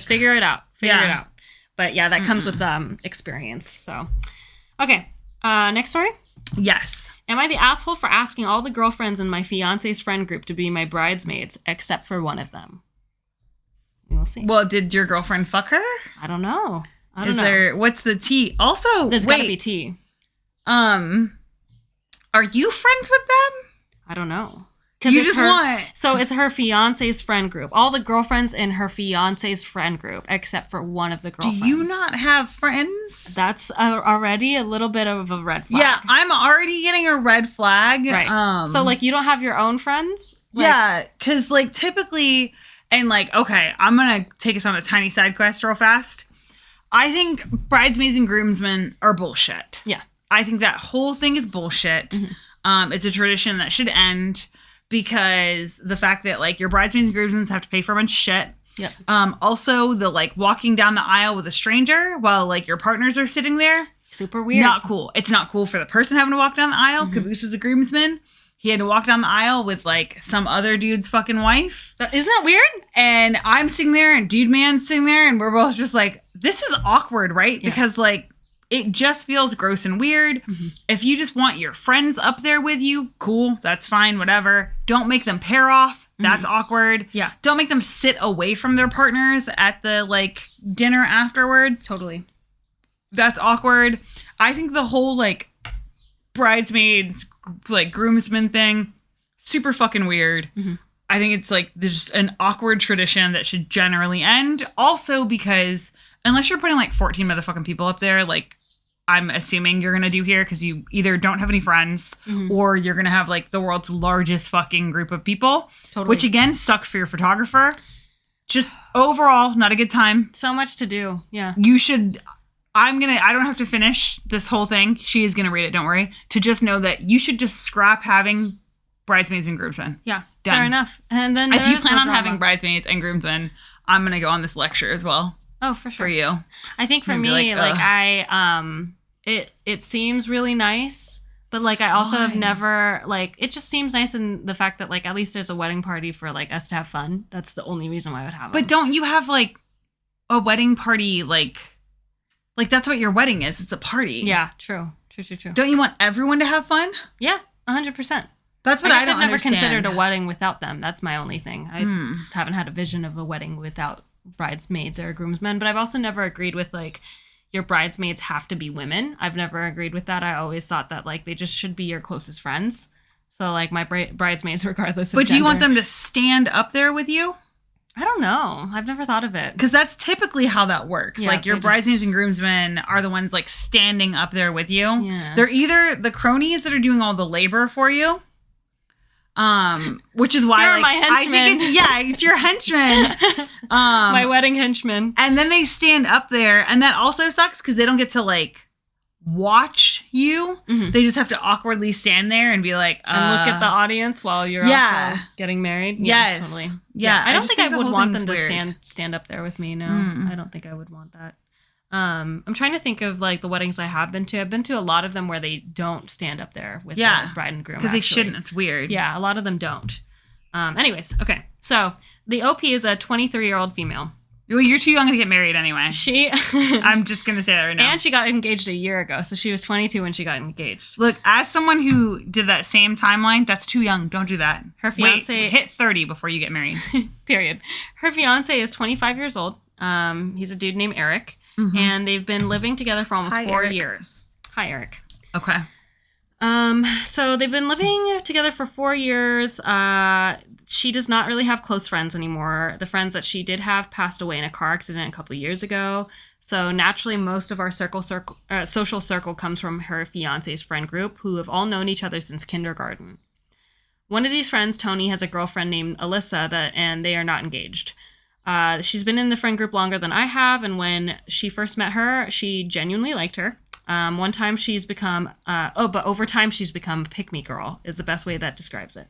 Figure it out. Figure it out. But yeah, that comes with experience. So, okay. Next story. Yes. Am I the asshole for asking all the girlfriends in my fiance's friend group to be my bridesmaids, except for one of them? We'll see. Well, did your girlfriend fuck her? I don't know. What's the tea? Also, there's gotta be tea. Are you friends with them? I don't know. You just want... So it's her fiance's friend group. All the girlfriends in her fiance's friend group, except for one of the girlfriends. Do you not have friends? That's already a little bit of a red flag. Yeah, I'm already getting a red flag. Right. So, like, you don't have your own friends? Like, yeah, because, like, typically... And, like, okay, I'm going to take us on a tiny side quest real fast. I think bridesmaids and groomsmen are bullshit. Yeah. I think that whole thing is bullshit. It's a tradition that should end because the fact that like your bridesmaids and groomsmen have to pay for a bunch of shit. Yep. Also the like walking down the aisle with a stranger while like your partners are sitting there. Super weird. Not cool. It's not cool for the person having to walk down the aisle. Caboose was a groomsman. He had to walk down the aisle with like some other dude's fucking wife. Isn't that weird? And I'm sitting there and dude man's sitting there and we're both just like, this is awkward, right? Yeah. Because like, it just feels gross and weird. If you just want your friends up there with you, cool, that's fine, whatever. Don't make them pair off. That's awkward. Yeah. Don't make them sit away from their partners at the like dinner afterwards. Totally. That's awkward. I think the whole like bridesmaids, like groomsmen thing, super fucking weird. Mm-hmm. I think it's like there's an awkward tradition that should generally end. Also because unless you're putting like 14 motherfucking people up there, like I'm assuming you're going to do here because you either don't have any friends or you're going to have like the world's largest fucking group of people, which again sucks for your photographer. Just overall, not a good time. So much to do. Yeah. You should, I don't have to finish this whole thing. She is going to read it. Don't worry. To just know that you should just scrap having bridesmaids and groomsmen. Yeah. Done. Fair enough. And then if you plan on having bridesmaids and groomsmen, I'm going to go on this lecture as well. Oh, for sure. For you. I think for me, it seems really nice, but like I also have never like it just seems nice in the fact that like at least there's a wedding party for like us to have fun. That's the only reason why I would have them. But don't you have like a wedding party like that's what your wedding is? It's a party. Yeah, true. Don't you want everyone to have fun? Yeah, 100%. That's what I don't I've never understand. considered a wedding without them. That's my only thing. I just haven't had a vision of a wedding without bridesmaids or groomsmen. But I've also never agreed with like your bridesmaids have to be women. I've never agreed with that. I always thought that like they just should be your closest friends. So like my bridesmaids, regardless of But do you gender. want them to stand up there with you? I don't know. I've never thought of it. Because that's typically how that works. Yeah, like your bridesmaids and groomsmen are the ones like standing up there with you. Yeah. They're either the cronies that are doing all the labor for you. Which is why You're like, my henchman. I think it's your henchman. My wedding henchman. And then they stand up there, and that also sucks because they don't get to like watch you. They just have to awkwardly stand there and be like, and look at the audience while you're also getting married. Yes. Totally. Yeah. I don't think I would want them to weird. stand up there with me. No, I don't think I would want that. I'm trying to think of like the weddings I have been to. I've been to a lot of them where they don't stand up there with the bride and groom. Because they shouldn't. It's weird. Yeah, a lot of them don't. Anyways, okay. So the OP is a 23-year-old female. Well, you're too young to get married anyway. I'm just going to say that right now. And she got engaged a year ago. So she was 22 when she got engaged. Look, as someone who did that same timeline, that's too young. Don't do that. Her fiance... hit 30 before you get married. Period. Her fiance is 25 years old. He's a dude named Eric. And they've been living together for almost 4 years. Hi, Eric. Okay. So they've been living together for 4 years. She does not really have close friends anymore. The friends that she did have passed away in a car accident a couple of years ago. So naturally, most of our social circle comes from her fiance's friend group, who have all known each other since kindergarten. One of these friends, Tony, has a girlfriend named Alyssa, and they are not engaged. She's been in the friend group longer than I have, and when she first met her, she genuinely liked her. One time she's become, but over time she's become a pick-me girl, is the best way that describes it.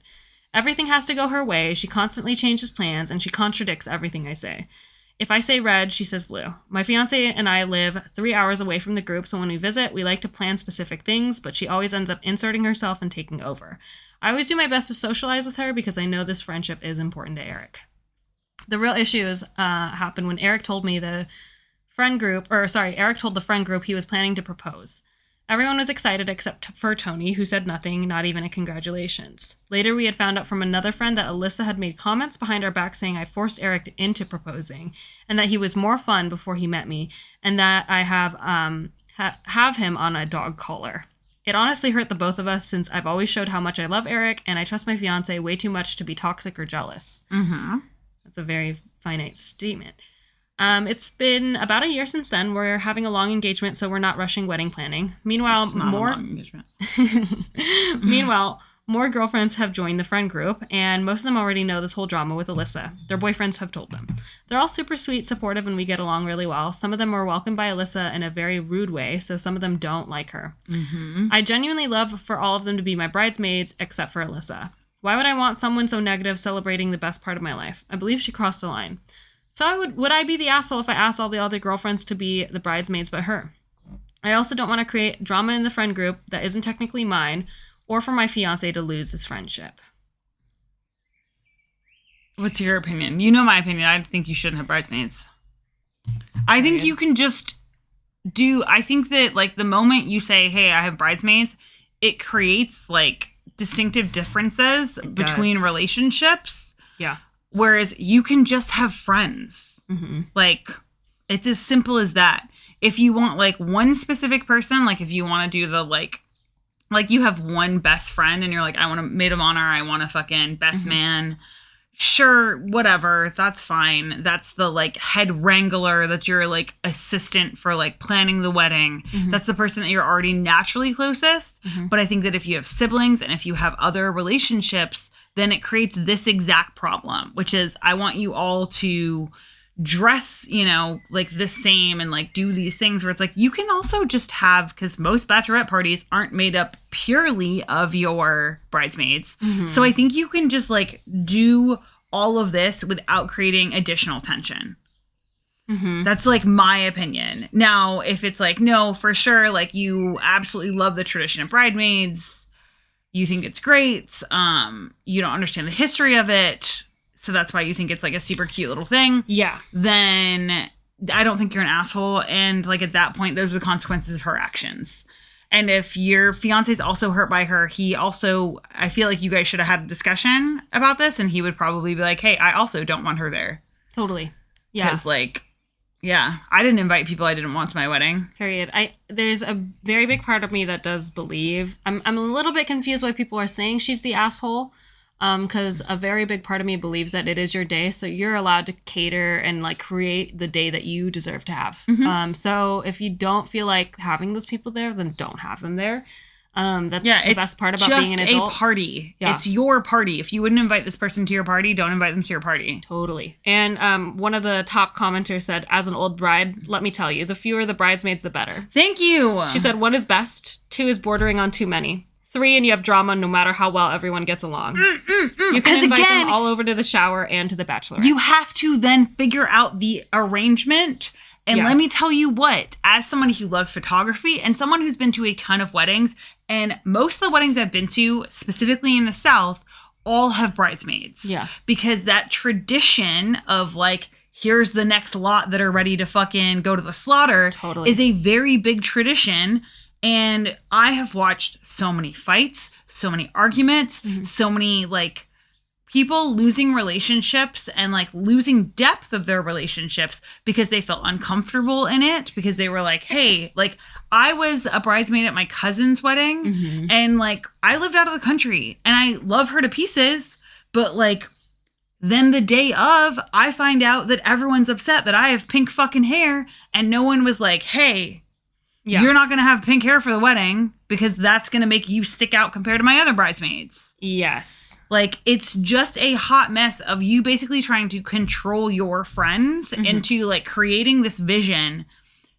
Everything has to go her way, she constantly changes plans, and she contradicts everything I say. If I say red, she says blue. My fiance and I live 3 hours away from the group, so when we visit, we like to plan specific things, but she always ends up inserting herself and taking over. I always do my best to socialize with her because I know this friendship is important to Eric. The real issues happened when Eric told the friend group he was planning to propose. Everyone was excited except for Tony, who said nothing, not even a congratulations. Later, we had found out from another friend that Alyssa had made comments behind our back saying I forced Eric into proposing, and that he was more fun before he met me, and that I have him on a dog collar. It honestly hurt the both of us since I've always showed how much I love Eric, and I trust my fiance way too much to be toxic or jealous. That's a very finite statement. It's been about a year since then. We're having a long engagement, so we're not rushing wedding planning. Meanwhile, more girlfriends have joined the friend group, and most of them already know this whole drama with Alyssa. Their boyfriends have told them. They're all super sweet, supportive, and we get along really well. Some of them were welcomed by Alyssa in a very rude way, so some of them don't like her. I genuinely love for all of them to be my bridesmaids, except for Alyssa. Why would I want someone so negative celebrating the best part of my life? I believe she crossed the line. So would I be the asshole if I asked all the other girlfriends to be the bridesmaids but her? I also don't want to create drama in the friend group that isn't technically mine, or for my fiance to lose his friendship. What's your opinion? You know my opinion. I think you shouldn't have bridesmaids. I think you can just I think that like the moment you say, hey, I have bridesmaids, it creates like distinctive differences between relationships. Yeah. Whereas you can just have friends. Mm-hmm. Like, it's as simple as that. If you want, like, one specific person, like, if you want to do the, like you have one best friend and you're like, I want a maid of honor, I want a fucking best man. Sure, whatever, that's fine. That's the, like, head wrangler, that's your, like, assistant for, like, planning the wedding. That's the person that you're already naturally closest. But I think that if you have siblings and if you have other relationships, then it creates this exact problem, which is I want you all to dress, you know, like the same and like do these things where it's like you can also just have, because most bachelorette parties aren't made up purely of your bridesmaids. So I think you can just like do all of this without creating additional tension. That's like my opinion. Now, if it's like, no, for sure, like you absolutely love the tradition of bridesmaids, you think it's great, you don't understand the history of it, so that's why you think it's like a super cute little thing. Yeah. Then I don't think you're an asshole. And like at that point, those are the consequences of her actions. And if your fiance is also hurt by her, I feel like you guys should have had a discussion about this. And he would probably be like, hey, I also don't want her there. Totally. Yeah. Because like, yeah, I didn't invite people I didn't want to my wedding. Period. There's a very big part of me that does believe. I'm a little bit confused why people are saying she's the asshole. Because a very big part of me believes that it is your day, so you're allowed to cater and like create the day that you deserve to have. So if you don't feel like having those people there, then don't have them there. That's the best part about being an adult. It's a party. Yeah. It's your party. If you wouldn't invite this person to your party, don't invite them to your party. Totally. And one of the top commenters said, as an old bride, let me tell you, the fewer the bridesmaids, the better. Thank you. She said, 1 is best, 2 is bordering on too many. 3 and you have drama no matter how well everyone gets along. You can invite them all over to the shower and to the bachelorette. You have to then figure out the arrangement. And let me tell you what, as someone who loves photography and someone who's been to a ton of weddings, and most of the weddings I've been to, specifically in the South, all have bridesmaids. Yeah. Because that tradition of like, here's the next lot that are ready to fucking go to the slaughter is a very big tradition. And I have watched so many fights, so many arguments, so many like people losing relationships and like losing depth of their relationships because they felt uncomfortable in it, because they were like, hey, like I was a bridesmaid at my cousin's wedding and like I lived out of the country and I love her to pieces, but like then the day of, I find out that everyone's upset that I have pink fucking hair and no one was like, hey, you're not going to have pink hair for the wedding because that's going to make you stick out compared to my other bridesmaids. Yes. Like, it's just a hot mess of you basically trying to control your friends into, like, creating this vision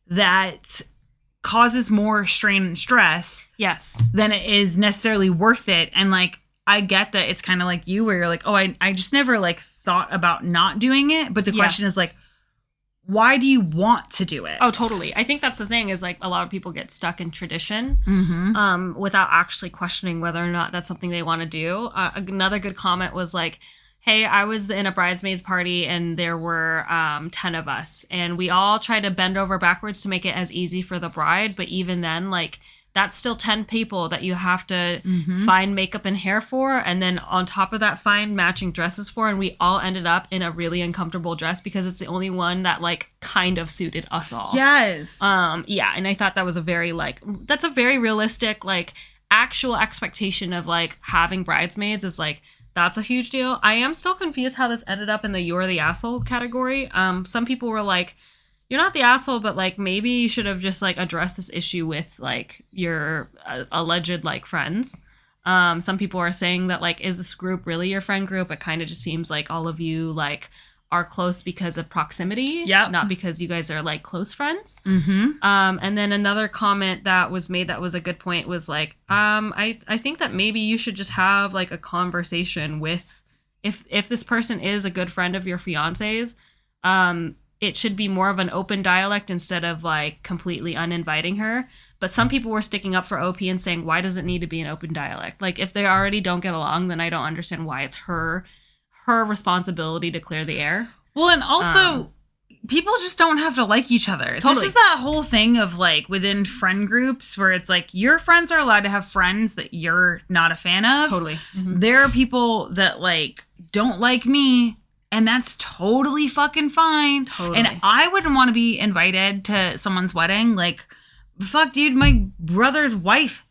that causes more strain and stress. Yes. Than it is necessarily worth it. And, like, I get that it's kind of like you where you're like, oh, I just never, like, thought about not doing it. But the question is, like, why do you want to do it? Oh, totally. I think that's the thing is like a lot of people get stuck in tradition without actually questioning whether or not that's something they want to do. Another good comment was like, hey, I was in a bridesmaids party and there were 10 of us and we all tried to bend over backwards to make it as easy for the bride. But even then, like, that's still 10 people that you have to find makeup and hair for. And then on top of that, find matching dresses for. And we all ended up in a really uncomfortable dress because it's the only one that like kind of suited us all. Yes. Yeah. And I thought that was that's a very realistic, like actual expectation of like having bridesmaids is like, that's a huge deal. I am still confused how this ended up in the you're the asshole category. Some people were like, you're not the asshole, but like maybe you should have just like addressed this issue with like your alleged like friends. Some people are saying that like, is this group really your friend group? It kind of just seems like all of you like are close because of proximity, not because you guys are like close friends. And then another comment that was made that was a good point was like, I think that maybe you should just have like a conversation with if this person is a good friend of your fiance's. It should be more of an open dialect instead of like completely uninviting her. But some people were sticking up for OP and saying, why does it need to be an open dialect? Like if they already don't get along, then I don't understand why it's her responsibility to clear the air. Well, and also people just don't have to like each other. Totally. This is that whole thing of like within friend groups where it's like your friends are allowed to have friends that you're not a fan of. Totally. Mm-hmm. There are people that like don't like me, and that's totally fucking fine. Totally. And I wouldn't want to be invited to someone's wedding. Like, fuck, dude, my brother's wife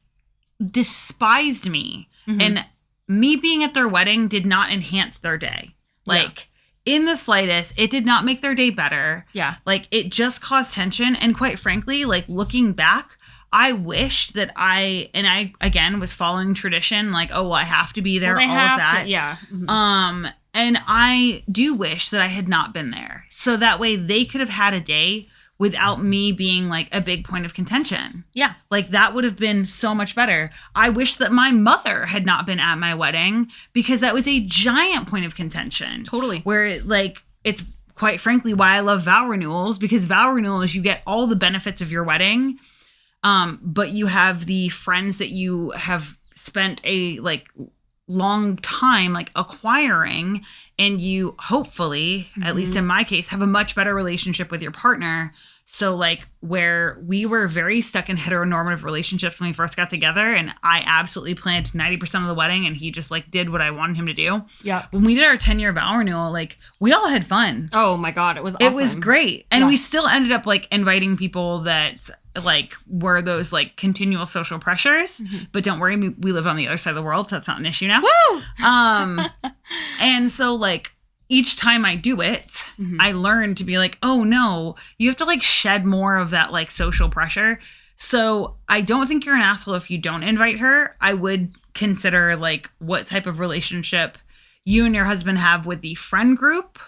despised me. Mm-hmm. And me being at their wedding did not enhance their day. Like, in the slightest, it did not make their day better. Yeah. Like, it just caused tension. And quite frankly, like, looking back, I wish that I again was following tradition. Like, oh, well, I have to be there, all of that. Yeah. Mm-hmm. And I do wish that I had not been there. So that way they could have had a day without me being like a big point of contention. Yeah. Like that would have been so much better. I wish that my mother had not been at my wedding because that was a giant point of contention. Totally. Where like, it's quite frankly why I love vow renewals, because vow renewals, you get all the benefits of your wedding. But you have the friends that you have spent a like long time like acquiring, and you hopefully, at least in my case, have a much better relationship with your partner. So like where we were very stuck in heteronormative relationships when we first got together, and I absolutely planned 90% of the wedding and he just like did what I wanted him to do. Yeah. When we did our 10-year vow renewal, like we all had fun. Oh my God. It was awesome. It was great. And we still ended up like inviting people that like were those like continual social pressures. But don't worry, we live on the other side of the world, so that's not an issue now. Woo! And so like each time I do it, I learn to be like, oh no, you have to like shed more of that like social pressure. So I don't think you're an asshole if you don't invite her. I would consider like what type of relationship you and your husband have with the friend group.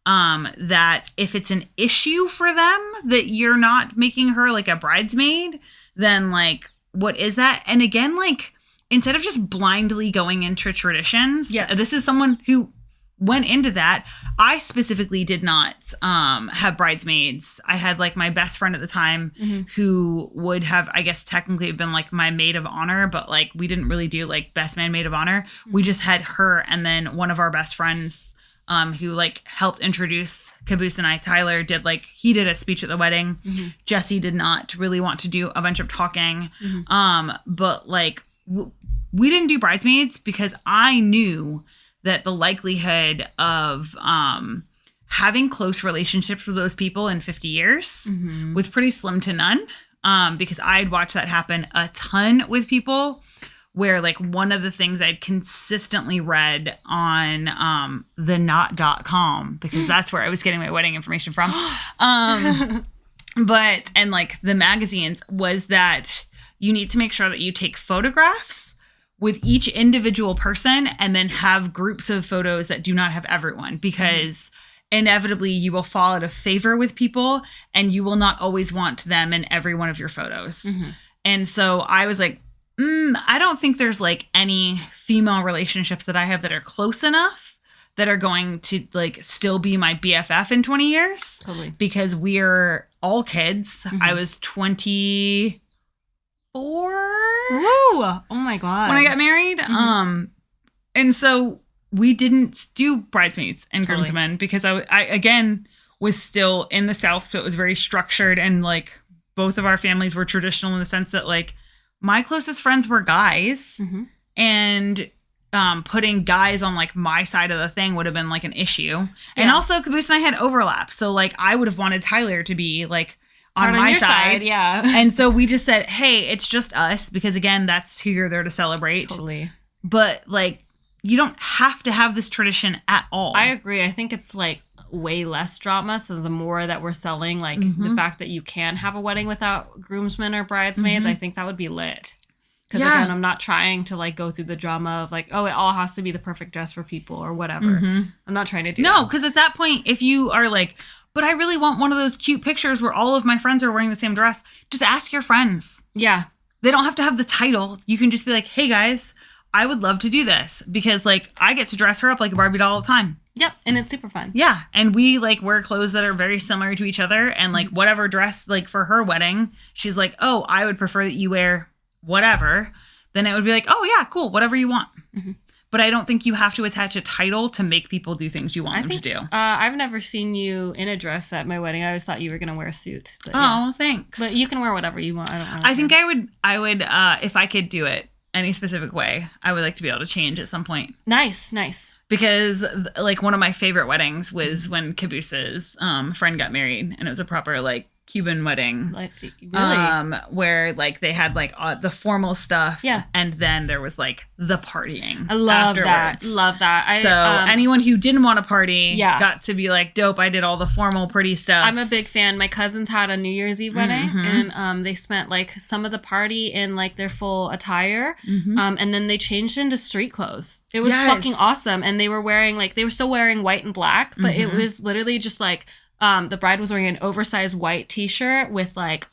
That if it's an issue for them that you're not making her like a bridesmaid, then like, what is that? And again, like, instead of just blindly going into traditions, this is someone who went into that. I specifically did not have bridesmaids. I had like my best friend at the time who would have, I guess, technically been like my maid of honor, but like we didn't really do like best man maid of honor. We just had her and then one of our best friends who like helped introduce Caboose and I. Tyler did like, he did a speech at the wedding. Jesse did not really want to do a bunch of talking. But like we didn't do bridesmaids because I knew that the likelihood of having close relationships with those people in 50 years was pretty slim to none. Because I'd watched that happen a ton with people. Where like one of the things I'd consistently read on the not.com, because that's where I was getting my wedding information from. And like the magazines, was that you need to make sure that you take photographs with each individual person and then have groups of photos that do not have everyone, because inevitably you will fall out of favor with people and you will not always want them in every one of your photos. And so I was like, I don't think there's like any female relationships that I have that are close enough that are going to like still be my BFF in 20 years. Totally. Because we're all kids. I was 24 Ooh, oh my God. when I got married. And so we didn't do bridesmaids and groomsmen because I again was still in the South. So it was very structured, and like both of our families were traditional in the sense that like my closest friends were guys, and putting guys on like my side of the thing would have been like an issue. And also Caboose and I had overlap. So like I would have wanted Tyler to be like on my side. Yeah. And so we just said, hey, it's just us, because again, that's who you're there to celebrate. Totally. But like, you don't have to have this tradition at all. I agree. I think it's like way less drama. So the more that we're selling, like the fact that you can have a wedding without groomsmen or bridesmaids, I think that would be lit. Because again, I'm not trying to like go through the drama of like, oh, it all has to be the perfect dress for people or whatever. I'm not trying to do that. No, because at that point, if you are like, but I really want one of those cute pictures where all of my friends are wearing the same dress, just ask your friends. Yeah. They don't have to have the title. You can just be like, hey guys, I would love to do this, because like I get to dress her up like a Barbie doll all the time. Yep, and it's super fun. Yeah, and we like wear clothes that are very similar to each other, and like whatever dress, like for her wedding, she's like, oh, I would prefer that you wear whatever. Then it would be like, oh yeah, cool, whatever you want. but I don't think you have to attach a title to make people do things you want them to do. I've never seen you in a dress at my wedding. I always thought you were going to wear a suit. But Thanks. But you can wear whatever you want. I think I would, if I could do it any specific way, I would like to be able to change at some point. Nice. Because like one of my favorite weddings was when Caboose's friend got married, and it was a proper like Cuban wedding, like really, where like they had like the formal stuff, yeah, and then there was like the partying. I love afterwards. that. So anyone who didn't want to party, yeah, got to be like, dope. I did all the formal pretty stuff. I'm a big fan. My cousins had a New Year's Eve wedding, and they spent like some of the party in like their full attire, and then they changed into street clothes. It was fucking awesome, and they were still wearing white and black, but it was literally just like. The bride was wearing an oversized white t-shirt with like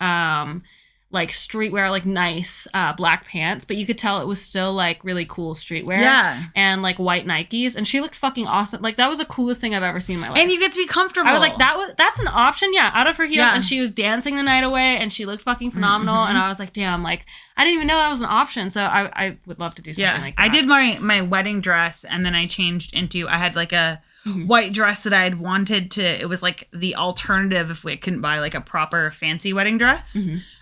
streetwear, like nice black pants, but you could tell it was still like really cool streetwear. Yeah. And like white Nikes, and she looked fucking awesome. Like that was the coolest thing I've ever seen in my life. And you get to be comfortable. I was like, that's an option, yeah, out of her heels, and she was dancing the night away, and she looked fucking phenomenal. And I was like, damn, like I didn't even know that was an option. So I would love to do something like that. I did my wedding dress, and then I changed into, I had like a white dress that I had wanted to, it was like the alternative if we couldn't buy like a proper fancy wedding dress.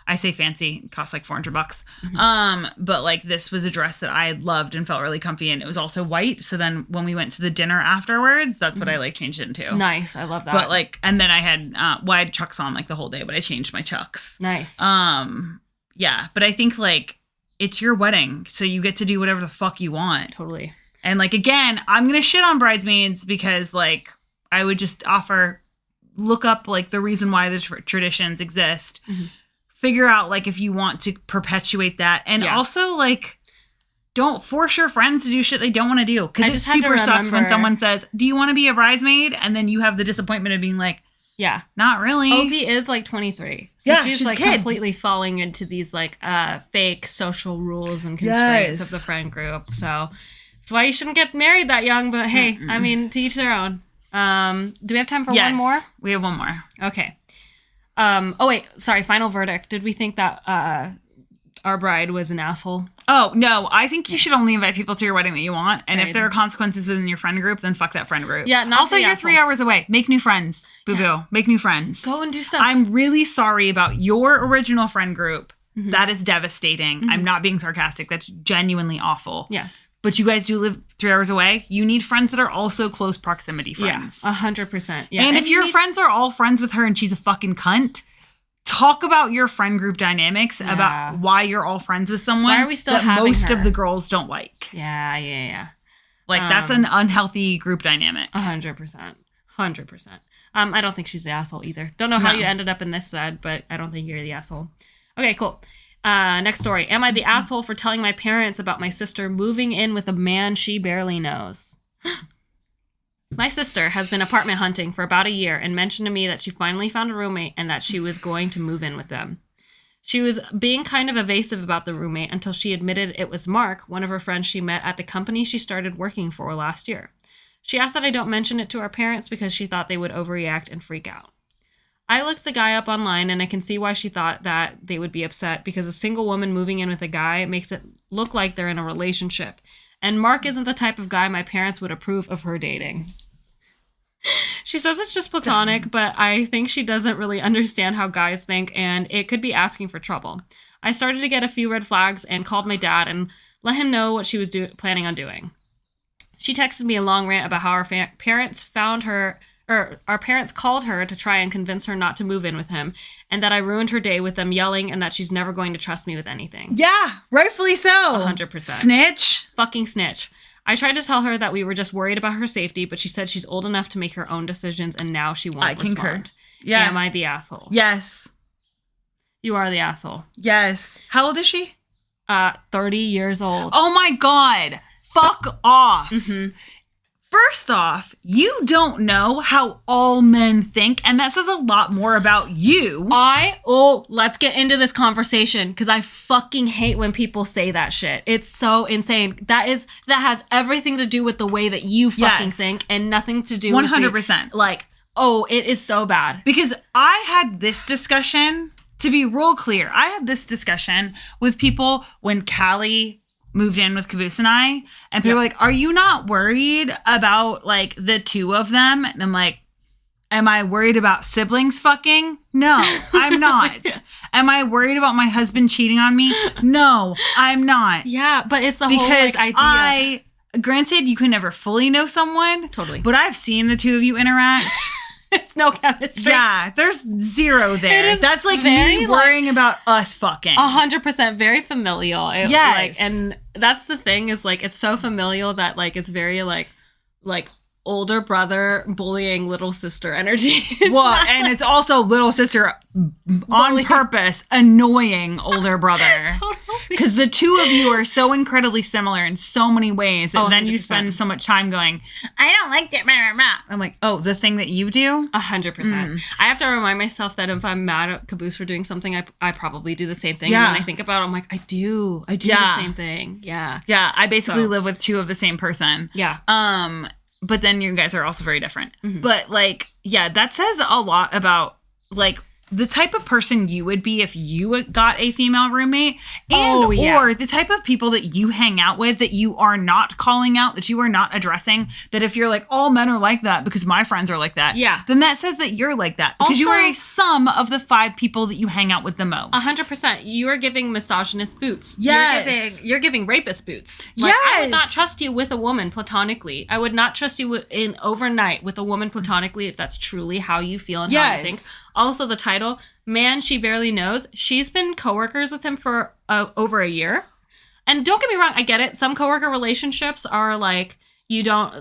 I say fancy, it costs like $400. But like this was a dress that I loved and felt really comfy in. It was also white. So then when we went to the dinner afterwards, that's what I like changed it into. Nice. I love that. But like, and then I had, I had Chucks on like the whole day, but I changed my Chucks. Nice. Yeah. But I think like it's your wedding, so you get to do whatever the fuck you want. Totally. And like, again, I'm going to shit on bridesmaids because like I would just look up like the reason why the traditions exist, figure out like if you want to perpetuate that. And also like, don't force your friends to do shit they don't want to do. Because it super sucks when someone says, do you want to be a bridesmaid? And then you have the disappointment of being like, yeah, not really. OP is like 23. So she's like completely falling into these like fake social rules and constraints of the friend group. So that's why you shouldn't get married that young. But hey, I mean, to each their own. Do we have time for one more? We have one more. Okay. Oh wait, sorry. Final verdict. Did we think that our bride was an asshole? Oh no, I think you should only invite people to your wedding that you want, and if there are consequences within your friend group, then fuck that friend group. Yeah. Also, you're 3 hours away. Make new friends, boo boo. Make new friends. Go and do stuff. I'm really sorry about your original friend group. That is devastating. I'm not being sarcastic. That's genuinely awful. Yeah. But you guys do live 3 hours away. You need friends that are also close proximity friends. Yeah, 100%. Yeah. And if your friends are all friends with her and she's a fucking cunt, talk about your friend group dynamics, about why you're all friends with someone why are we still that having most her? of the girls don't like. Yeah. Like, that's an unhealthy group dynamic. 100%. I don't think she's the asshole either. Don't know how you ended up in this side, but I don't think you're the asshole. Okay, cool. Next story. Am I the asshole for telling my parents about my sister moving in with a man she barely knows? My sister has been apartment hunting for about a year and mentioned to me that she finally found a roommate and that she was going to move in with them. She was being kind of evasive about the roommate until she admitted it was Mark, one of her friends she met at the company she started working for last year. She asked that I don't mention it to our parents because she thought they would overreact and freak out. I looked the guy up online, and I can see why she thought that they would be upset, because a single woman moving in with a guy makes it look like they're in a relationship. And Mark isn't the type of guy my parents would approve of her dating. She says it's just platonic, but I think she doesn't really understand how guys think, and it could be asking for trouble. I started to get a few red flags and called my dad and let him know what she was planning on doing. She texted me a long rant about how our parents found her... our parents called her to try and convince her not to move in with him, and that I ruined her day with them yelling, and that she's never going to trust me with anything. Yeah, rightfully so. 100%. Snitch. Fucking snitch. I tried to tell her that we were just worried about her safety, but she said she's old enough to make her own decisions, and now she won't respond. Concur. Yeah. Am I the asshole? Yes. You are the asshole. Yes. How old is she? 30 years old. Oh my God. Fuck off. First off, you don't know how all men think, and that says a lot more about you. Let's get into this conversation, because I fucking hate when people say that shit. It's so insane. That has everything to do with the way that you fucking think, and nothing to do 100%. with it is so bad. Because I had this discussion, to be real clear, I had this discussion with people when Callie moved in with Caboose and I, and people were like, are you not worried about like the two of them? And I'm like, am I worried about siblings fucking? No, I'm not. Am I worried about my husband cheating on me? No, I'm not. Yeah, but it's a whole like idea. Granted, you can never fully know someone. Totally. But I've seen the two of you interact. There's no chemistry. Yeah, there's zero there. That's like very, me worrying about us fucking. 100% very familial. Yes. Like, and that's the thing is like, it's so familial that like, it's very like older brother bullying little sister energy. And it's also little sister on purpose annoying older brother. Because the two of you are so incredibly similar in so many ways that then you spend so much time going, I don't like that. I'm like, oh, the thing that you do? 100%. I have to remind myself that if I'm mad at Caboose for doing something, I probably do the same thing. And when I think about it, I'm like, I do the same thing. Yeah. Yeah. I basically live with two of the same person. Yeah. But then you guys are also very different. But like, yeah, that says a lot about like the type of person you would be if you got a female roommate and or the type of people that you hang out with that you are not calling out, that you are not addressing, that if you're like, all men are like that because my friends are like that, then that says that you're like that because you are a sum of the 5 people that you hang out with the most. 100%. You are giving misogynist boots. Yes. You're giving rapist boots. Like, I would not trust you with a woman platonically. I would not trust you in overnight with a woman platonically if that's truly how you feel and how you think. Also, the title, Man She Barely Knows. She's been coworkers with him for over a year. And don't get me wrong, I get it. Some coworker relationships are like,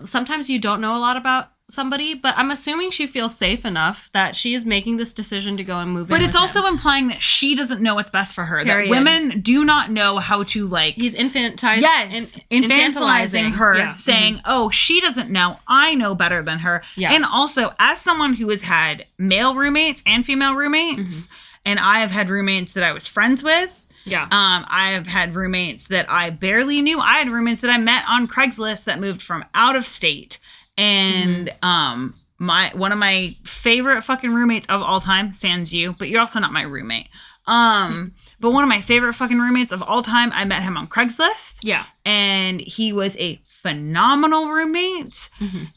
sometimes you don't know a lot about somebody, but I'm assuming she feels safe enough that she is making this decision to go and move in. But it's also implying that she doesn't know what's best for her. Period. That women do not know how to like. He's infantilizing her, saying, "Oh, she doesn't know. I know better than her." Yeah. And also, as someone who has had male roommates and female roommates, and I have had roommates that I was friends with. Yeah. I have had roommates that I barely knew. I had roommates that I met on Craigslist that moved from out of state. And one of my favorite fucking roommates of all time, sans you, but you're also not my roommate. But one of my favorite fucking roommates of all time, I met him on Craigslist. Yeah. And he was a phenomenal roommate.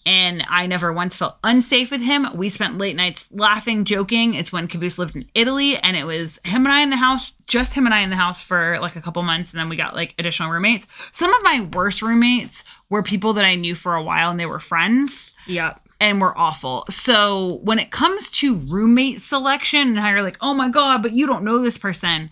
And I never once felt unsafe with him. We spent late nights laughing, joking. It's when Caboose lived in Italy, and it was him and I in the house, just him and I in the house for like a couple months. And then we got like additional roommates. Some of my worst roommates were people that I knew for a while and they were friends. Yeah. And were awful. So when it comes to roommate selection and how you're like, oh my God, but you don't know this person.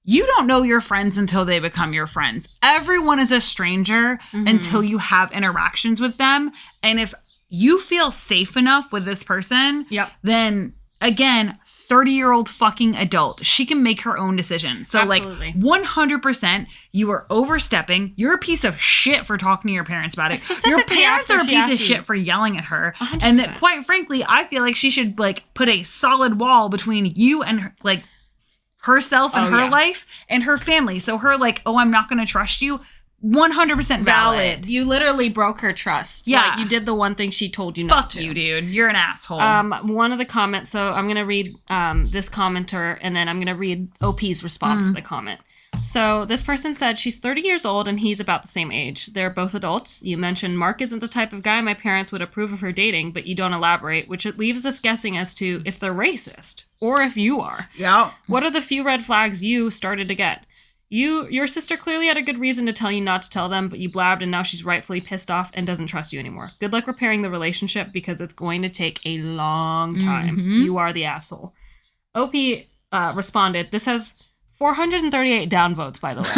You don't know your friends until they become your friends. Everyone is a stranger until you have interactions with them. And if you feel safe enough with this person, then again, 30-year-old fucking adult. She can make her own decisions. So Absolutely. Like 100%, you are overstepping. You're a piece of shit for talking to your parents about it. Your parents are a piece of shit for yelling at her. 100%. And that quite frankly, I feel like she should like put a solid wall between you and her, like herself and her life and her family. So her like, oh, I'm not going to trust you. 100% valid. You literally broke her trust. Yeah. Like, you did the one thing she told you not to. Fuck you, dude. You're an asshole. One of the comments, so I'm going to read this commenter, and then I'm going to read OP's response to the comment. So this person said she's 30 years old and he's about the same age. They're both adults. You mentioned Mark isn't the type of guy my parents would approve of her dating, but you don't elaborate, which it leaves us guessing as to if they're racist or if you are. Yeah. What are the few red flags you started to get? Your sister clearly had a good reason to tell you not to tell them, but you blabbed and now she's rightfully pissed off and doesn't trust you anymore. Good luck repairing the relationship because it's going to take a long time. You are the asshole. OP responded, this has 438 downvotes, by the way.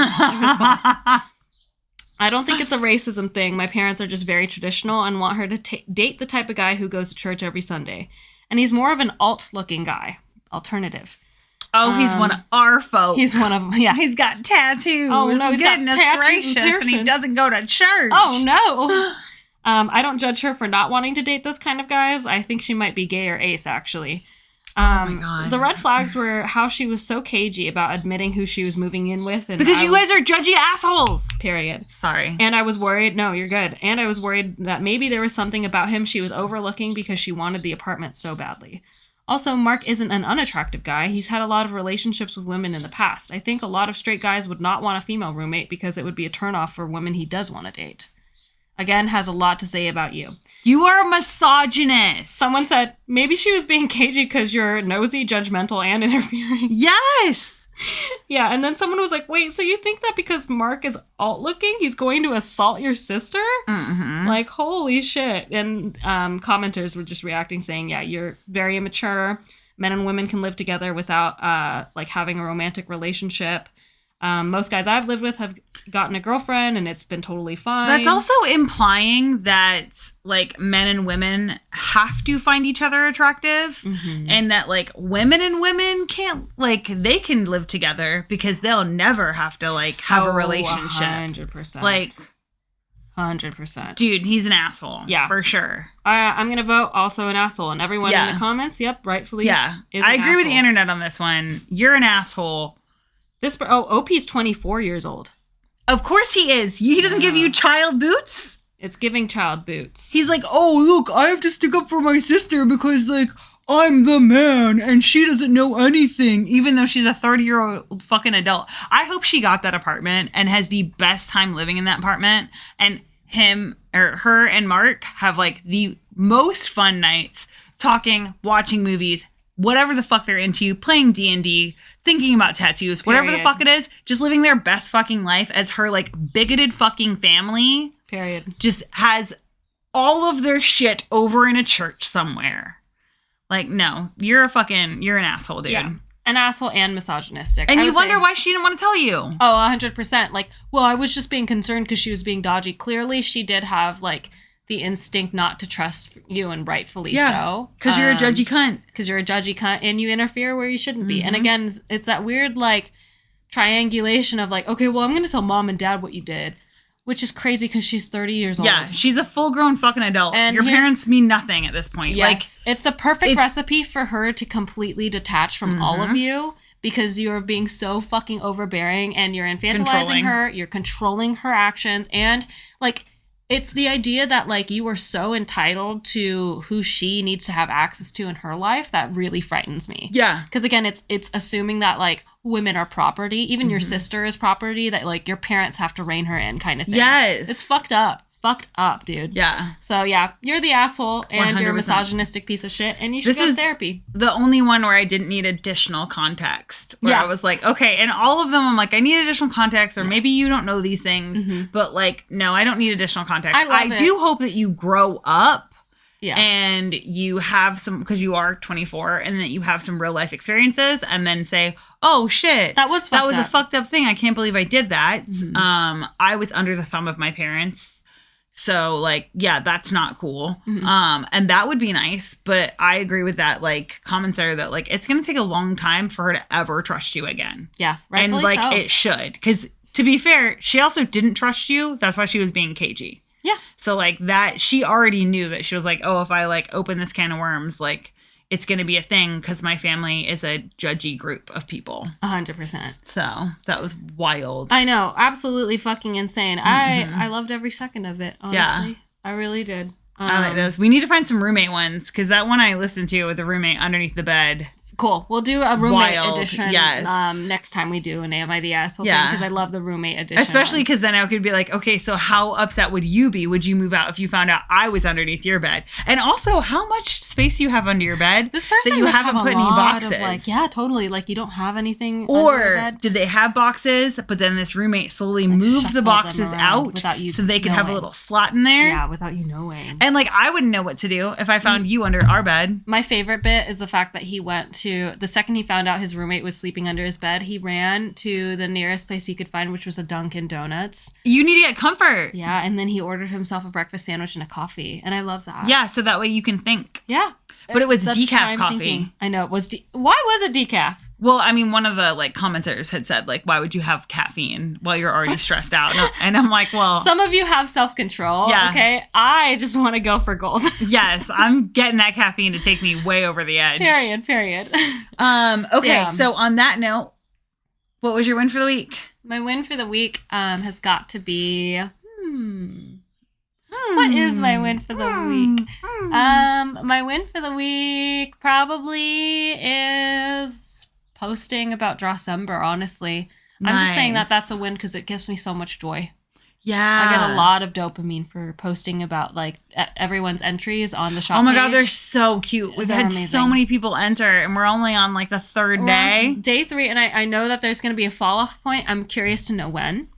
I don't think it's a racism thing. My parents are just very traditional and want her to date the type of guy who goes to church every Sunday. And he's more of an alt-looking guy. Alternative. Oh, he's one of our folks. He's one of, yeah. He's got tattoos. Oh, no, he's Goodness got tattoos gracious, and he doesn't go to church. Oh, no. I don't judge her for not wanting to date those kind of guys. I think she might be gay or ace, actually. Oh, my God. The red flags were how she was so cagey about admitting who she was moving in with. And because you guys are judgy assholes. Period. Sorry. And I was worried. No, you're good. And I was worried that maybe there was something about him she was overlooking because she wanted the apartment so badly. Also, Mark isn't an unattractive guy. He's had a lot of relationships with women in the past. I think a lot of straight guys would not want a female roommate because it would be a turnoff for women he does want to date. Again, has a lot to say about you. You are a misogynist. Someone said, maybe she was being cagey because you're nosy, judgmental, and interfering. Yes! Yeah, and then someone was like, wait, so you think that because Mark is alt-looking, he's going to assault your sister? Mm-hmm. Like, holy shit. And commenters were just reacting, saying, yeah, you're very immature. Men and women can live together without, like, having a romantic relationship. Most guys I've lived with have gotten a girlfriend, and it's been totally fine. That's also implying that, like, men and women have to find each other attractive, and that, like, women and women can't, like, they can live together because they'll never have to, like, have a relationship. 100%. Like, 100%. dude, he's an asshole. Yeah. For sure. I'm going to vote also an asshole, and everyone in the comments, yep, rightfully. Yeah. Is I an agree with the asshole. internet on this one. You're an asshole. OP's 24 years old. Of course he is. He doesn't give you child boots. It's giving child boots. He's like, oh, look, I have to stick up for my sister because, like, I'm the man and she doesn't know anything, even though she's a 30-year-old fucking adult. I hope she got that apartment and has the best time living in that apartment. And him or her and Mark have, like, the most fun nights talking, watching movies, whatever the fuck they're into, playing D&D, thinking about tattoos, whatever the fuck it is, just living their best fucking life as her, like, bigoted fucking family. Period. Just has all of their shit over in a church somewhere. Like, no, you're an asshole, dude. Yeah. An asshole and misogynistic. And you wonder why she didn't want to tell you. Oh, 100%. Like, well, I was just being concerned because she was being dodgy. Clearly, she did have, like, the instinct not to trust you, and rightfully so. Because you're a judgy cunt. Because you're a judgy cunt, and you interfere where you shouldn't be. And again, it's that weird, like, triangulation of, like, okay, well, I'm going to tell mom and dad what you did. Which is crazy because she's 30 years old. Yeah, she's a full-grown fucking adult. And your parents mean nothing at this point. Yes, like, it's the perfect recipe for her to completely detach from all of you because you're being so fucking overbearing and you're infantilizing her, you're controlling her actions, and, like, it's the idea that, like, you are so entitled to who she needs to have access to in her life that really frightens me. Yeah. Because, again, it's assuming that, like, women are property. Even your sister is property, that, like, your parents have to rein her in kind of thing. Yes. It's fucked up. Fucked up, dude. Yeah. So, yeah, you're the asshole and 100%. You're a misogynistic piece of shit and you should go to therapy. The only one where I didn't need additional context. Where I was like, okay, and all of them I'm like, I need additional context, or maybe you don't know these things. But, like, no, I don't need additional context. I do hope that you grow up. Yeah. And you have some, because you are 24, and that you have some real life experiences, and then say, oh shit, that was a fucked up thing. I can't believe I did that. I was under the thumb of my parents. So, like, yeah, that's not cool. And that would be nice. But I agree with that, like, commenter that, like, it's going to take a long time for her to ever trust you again. Yeah, rightfully and, like, so. It should. Because, to be fair, she also didn't trust you. That's why she was being cagey. Yeah. So, like, that, she already knew that she was like, oh, if I, like, open this can of worms, like, it's going to be a thing because my family is a judgy group of people. 100%. So, that was wild. I know. Absolutely fucking insane. I loved every second of it, honestly. Yeah. I really did. I like those. We need to find some roommate ones because that one I listened to with the roommate underneath the bed. Cool. We'll do a roommate edition next time we do an Am I the Asshole thing because I love the roommate edition. Especially because then I could be like, okay, so how upset would you be? Would you move out if you found out I was underneath your bed? And also, how much space you have under your bed this person that you haven't put any boxes? Like, yeah, totally. Like, you don't have anything or under your bed. Did they have boxes, but then this roommate slowly moved the boxes out so they could have a little slot in there? Yeah, without you knowing. And, like, I wouldn't know what to do if I found you under our bed. My favorite bit is the fact that he went to, the second he found out his roommate was sleeping under his bed, he ran to the nearest place he could find, which was a Dunkin' Donuts. You need to get comfort. Yeah, and then he ordered himself a breakfast sandwich and a coffee, and I love that. Yeah, so that way you can think. Yeah. But it was decaf coffee. Thinking. I know, it was why was it decaf? Well, I mean, one of the, like, commenters had said, like, why would you have caffeine while you're already stressed out? And I'm like, well... Some of you have self-control, okay? I just want to go for gold. Yes, I'm getting that caffeine to take me way over the edge. Period. Okay, so on that note, what was your win for the week? My win for the week has got to be... What is my win for the week? My win for the week probably is posting about Drawcember, honestly. I'm just saying that that's a win because it gives me so much joy. Yeah. I get a lot of dopamine for posting about like everyone's entries on the shop Oh my page. God, they're so cute. We've had so many people enter and we're only on like the third day. Day 3, and I know that there's going to be a fall off point. I'm curious to know when.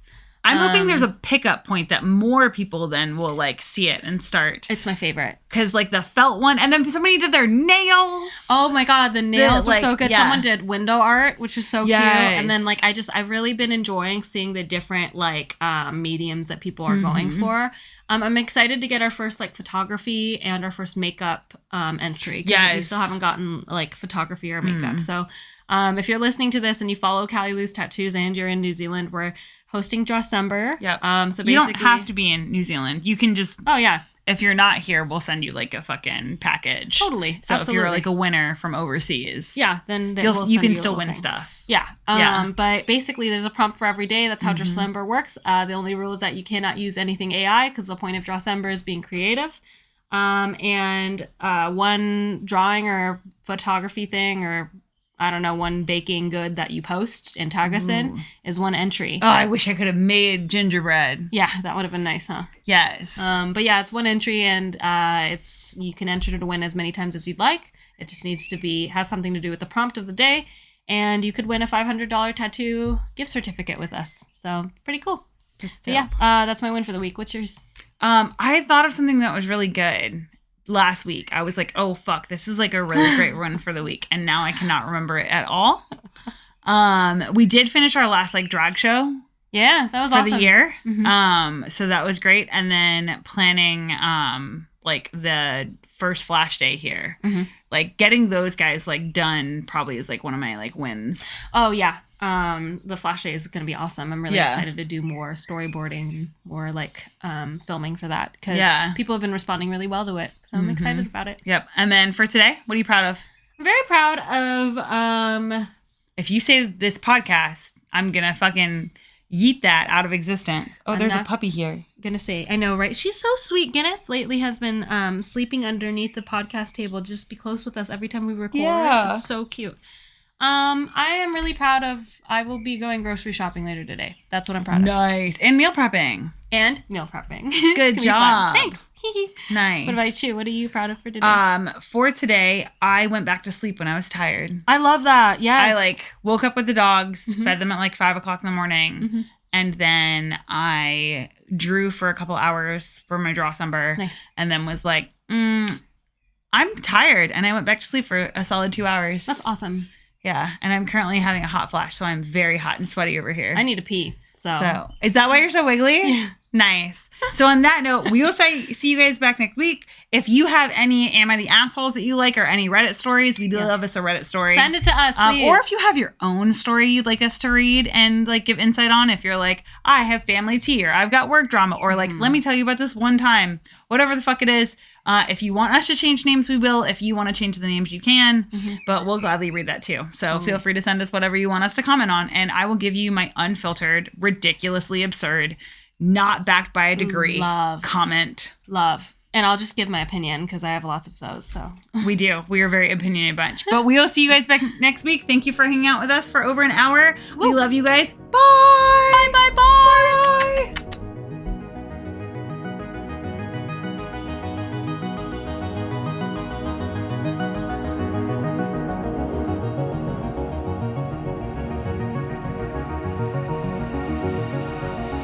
I'm hoping there's a pickup point that more people then will like see it and start. It's my favorite. Because like the felt one, and then somebody did their nails. Oh my God, the nails were so good. Yeah. Someone did window art, which was so Yes. cute. And then like I've really been enjoying seeing the different like mediums that people are going for. I'm excited to get our first like photography and our first makeup entry. Because we still haven't gotten like photography or makeup. So if you're listening to this and you follow Callie Lou's Tattoos and you're in New Zealand, we're hosting Drawcember. Yep. So basically, you don't have to be in New Zealand. You can just. Oh yeah. If you're not here, we'll send you like a fucking package. Totally. So Absolutely. if you're like a winner from overseas, yeah, then you can still win stuff. Yeah. But basically, there's a prompt for every day. That's how Drawcember works. The only rule is that you cannot use anything AI because the point of Drawcember is being creative. And one drawing or photography thing or I don't know, one baking good that you post and tag us in is one entry. Oh, I wish I could have made gingerbread. Yeah, that would have been nice, huh? Yes. But yeah, it's one entry and you can enter to win as many times as you'd like. It just needs to has something to do with the prompt of the day. And you could win a $500 tattoo gift certificate with us. So pretty cool. So yeah, that's my win for the week. What's yours? I thought of something that was really good. Last week, I was like, oh, fuck, this is like a really great run for the week. And now I cannot remember it at all. We did finish our last like drag show. Yeah, that was for awesome. the year. So that was great. And then planning like the first Flash Day here. Like getting those guys like done probably is like one of my like wins. Oh, yeah. The Flash Day is going to be awesome. I'm really excited to do more storyboarding, more like filming for that because people have been responding really well to it. So I'm excited about it. Yep. And then for today, what are you proud of? I'm very proud of... If you say this podcast, I'm going to fucking yeet that out of existence. Oh, there's a puppy here. Gonna say, I know, right? She's so sweet. Guinness lately has been sleeping underneath the podcast table. Just be close with us every time we record. Yeah. It's so cute. I am really proud of, I will be going grocery shopping later today. That's what I'm proud of. Nice. And meal prepping. Good job. Thanks. Nice. What about you? What are you proud of for today? For today, I went back to sleep when I was tired. I love that. Yes. I like woke up with the dogs, fed them at like 5 o'clock in the morning. And then I drew for a couple hours for my Drawcember. Nice. And then was like, I'm tired. And I went back to sleep for a solid 2 hours. That's awesome. Yeah, and I'm currently having a hot flash, so I'm very hot and sweaty over here. I need to pee. So is that why you're so wiggly? Yeah. Nice. So on that note, we will see you guys back next week. If you have any Am I the Assholes that you like or any Reddit stories, we do love us a Reddit story. Send it to us, please. Or if you have your own story you'd like us to read and like give insight on, if you're like, I have family tea or I've got work drama or like, let me tell you about this one time, whatever the fuck it is. If you want us to change names, we will. If you want to change the names, you can. But we'll gladly read that too. So feel free to send us whatever you want us to comment on. And I will give you my unfiltered, ridiculously absurd, not backed by a degree comment. And I'll just give my opinion because I have lots of those. So we do. We are a very opinionated bunch. But we'll see you guys back next week. Thank you for hanging out with us for over an hour. We love you guys. Bye. Bye.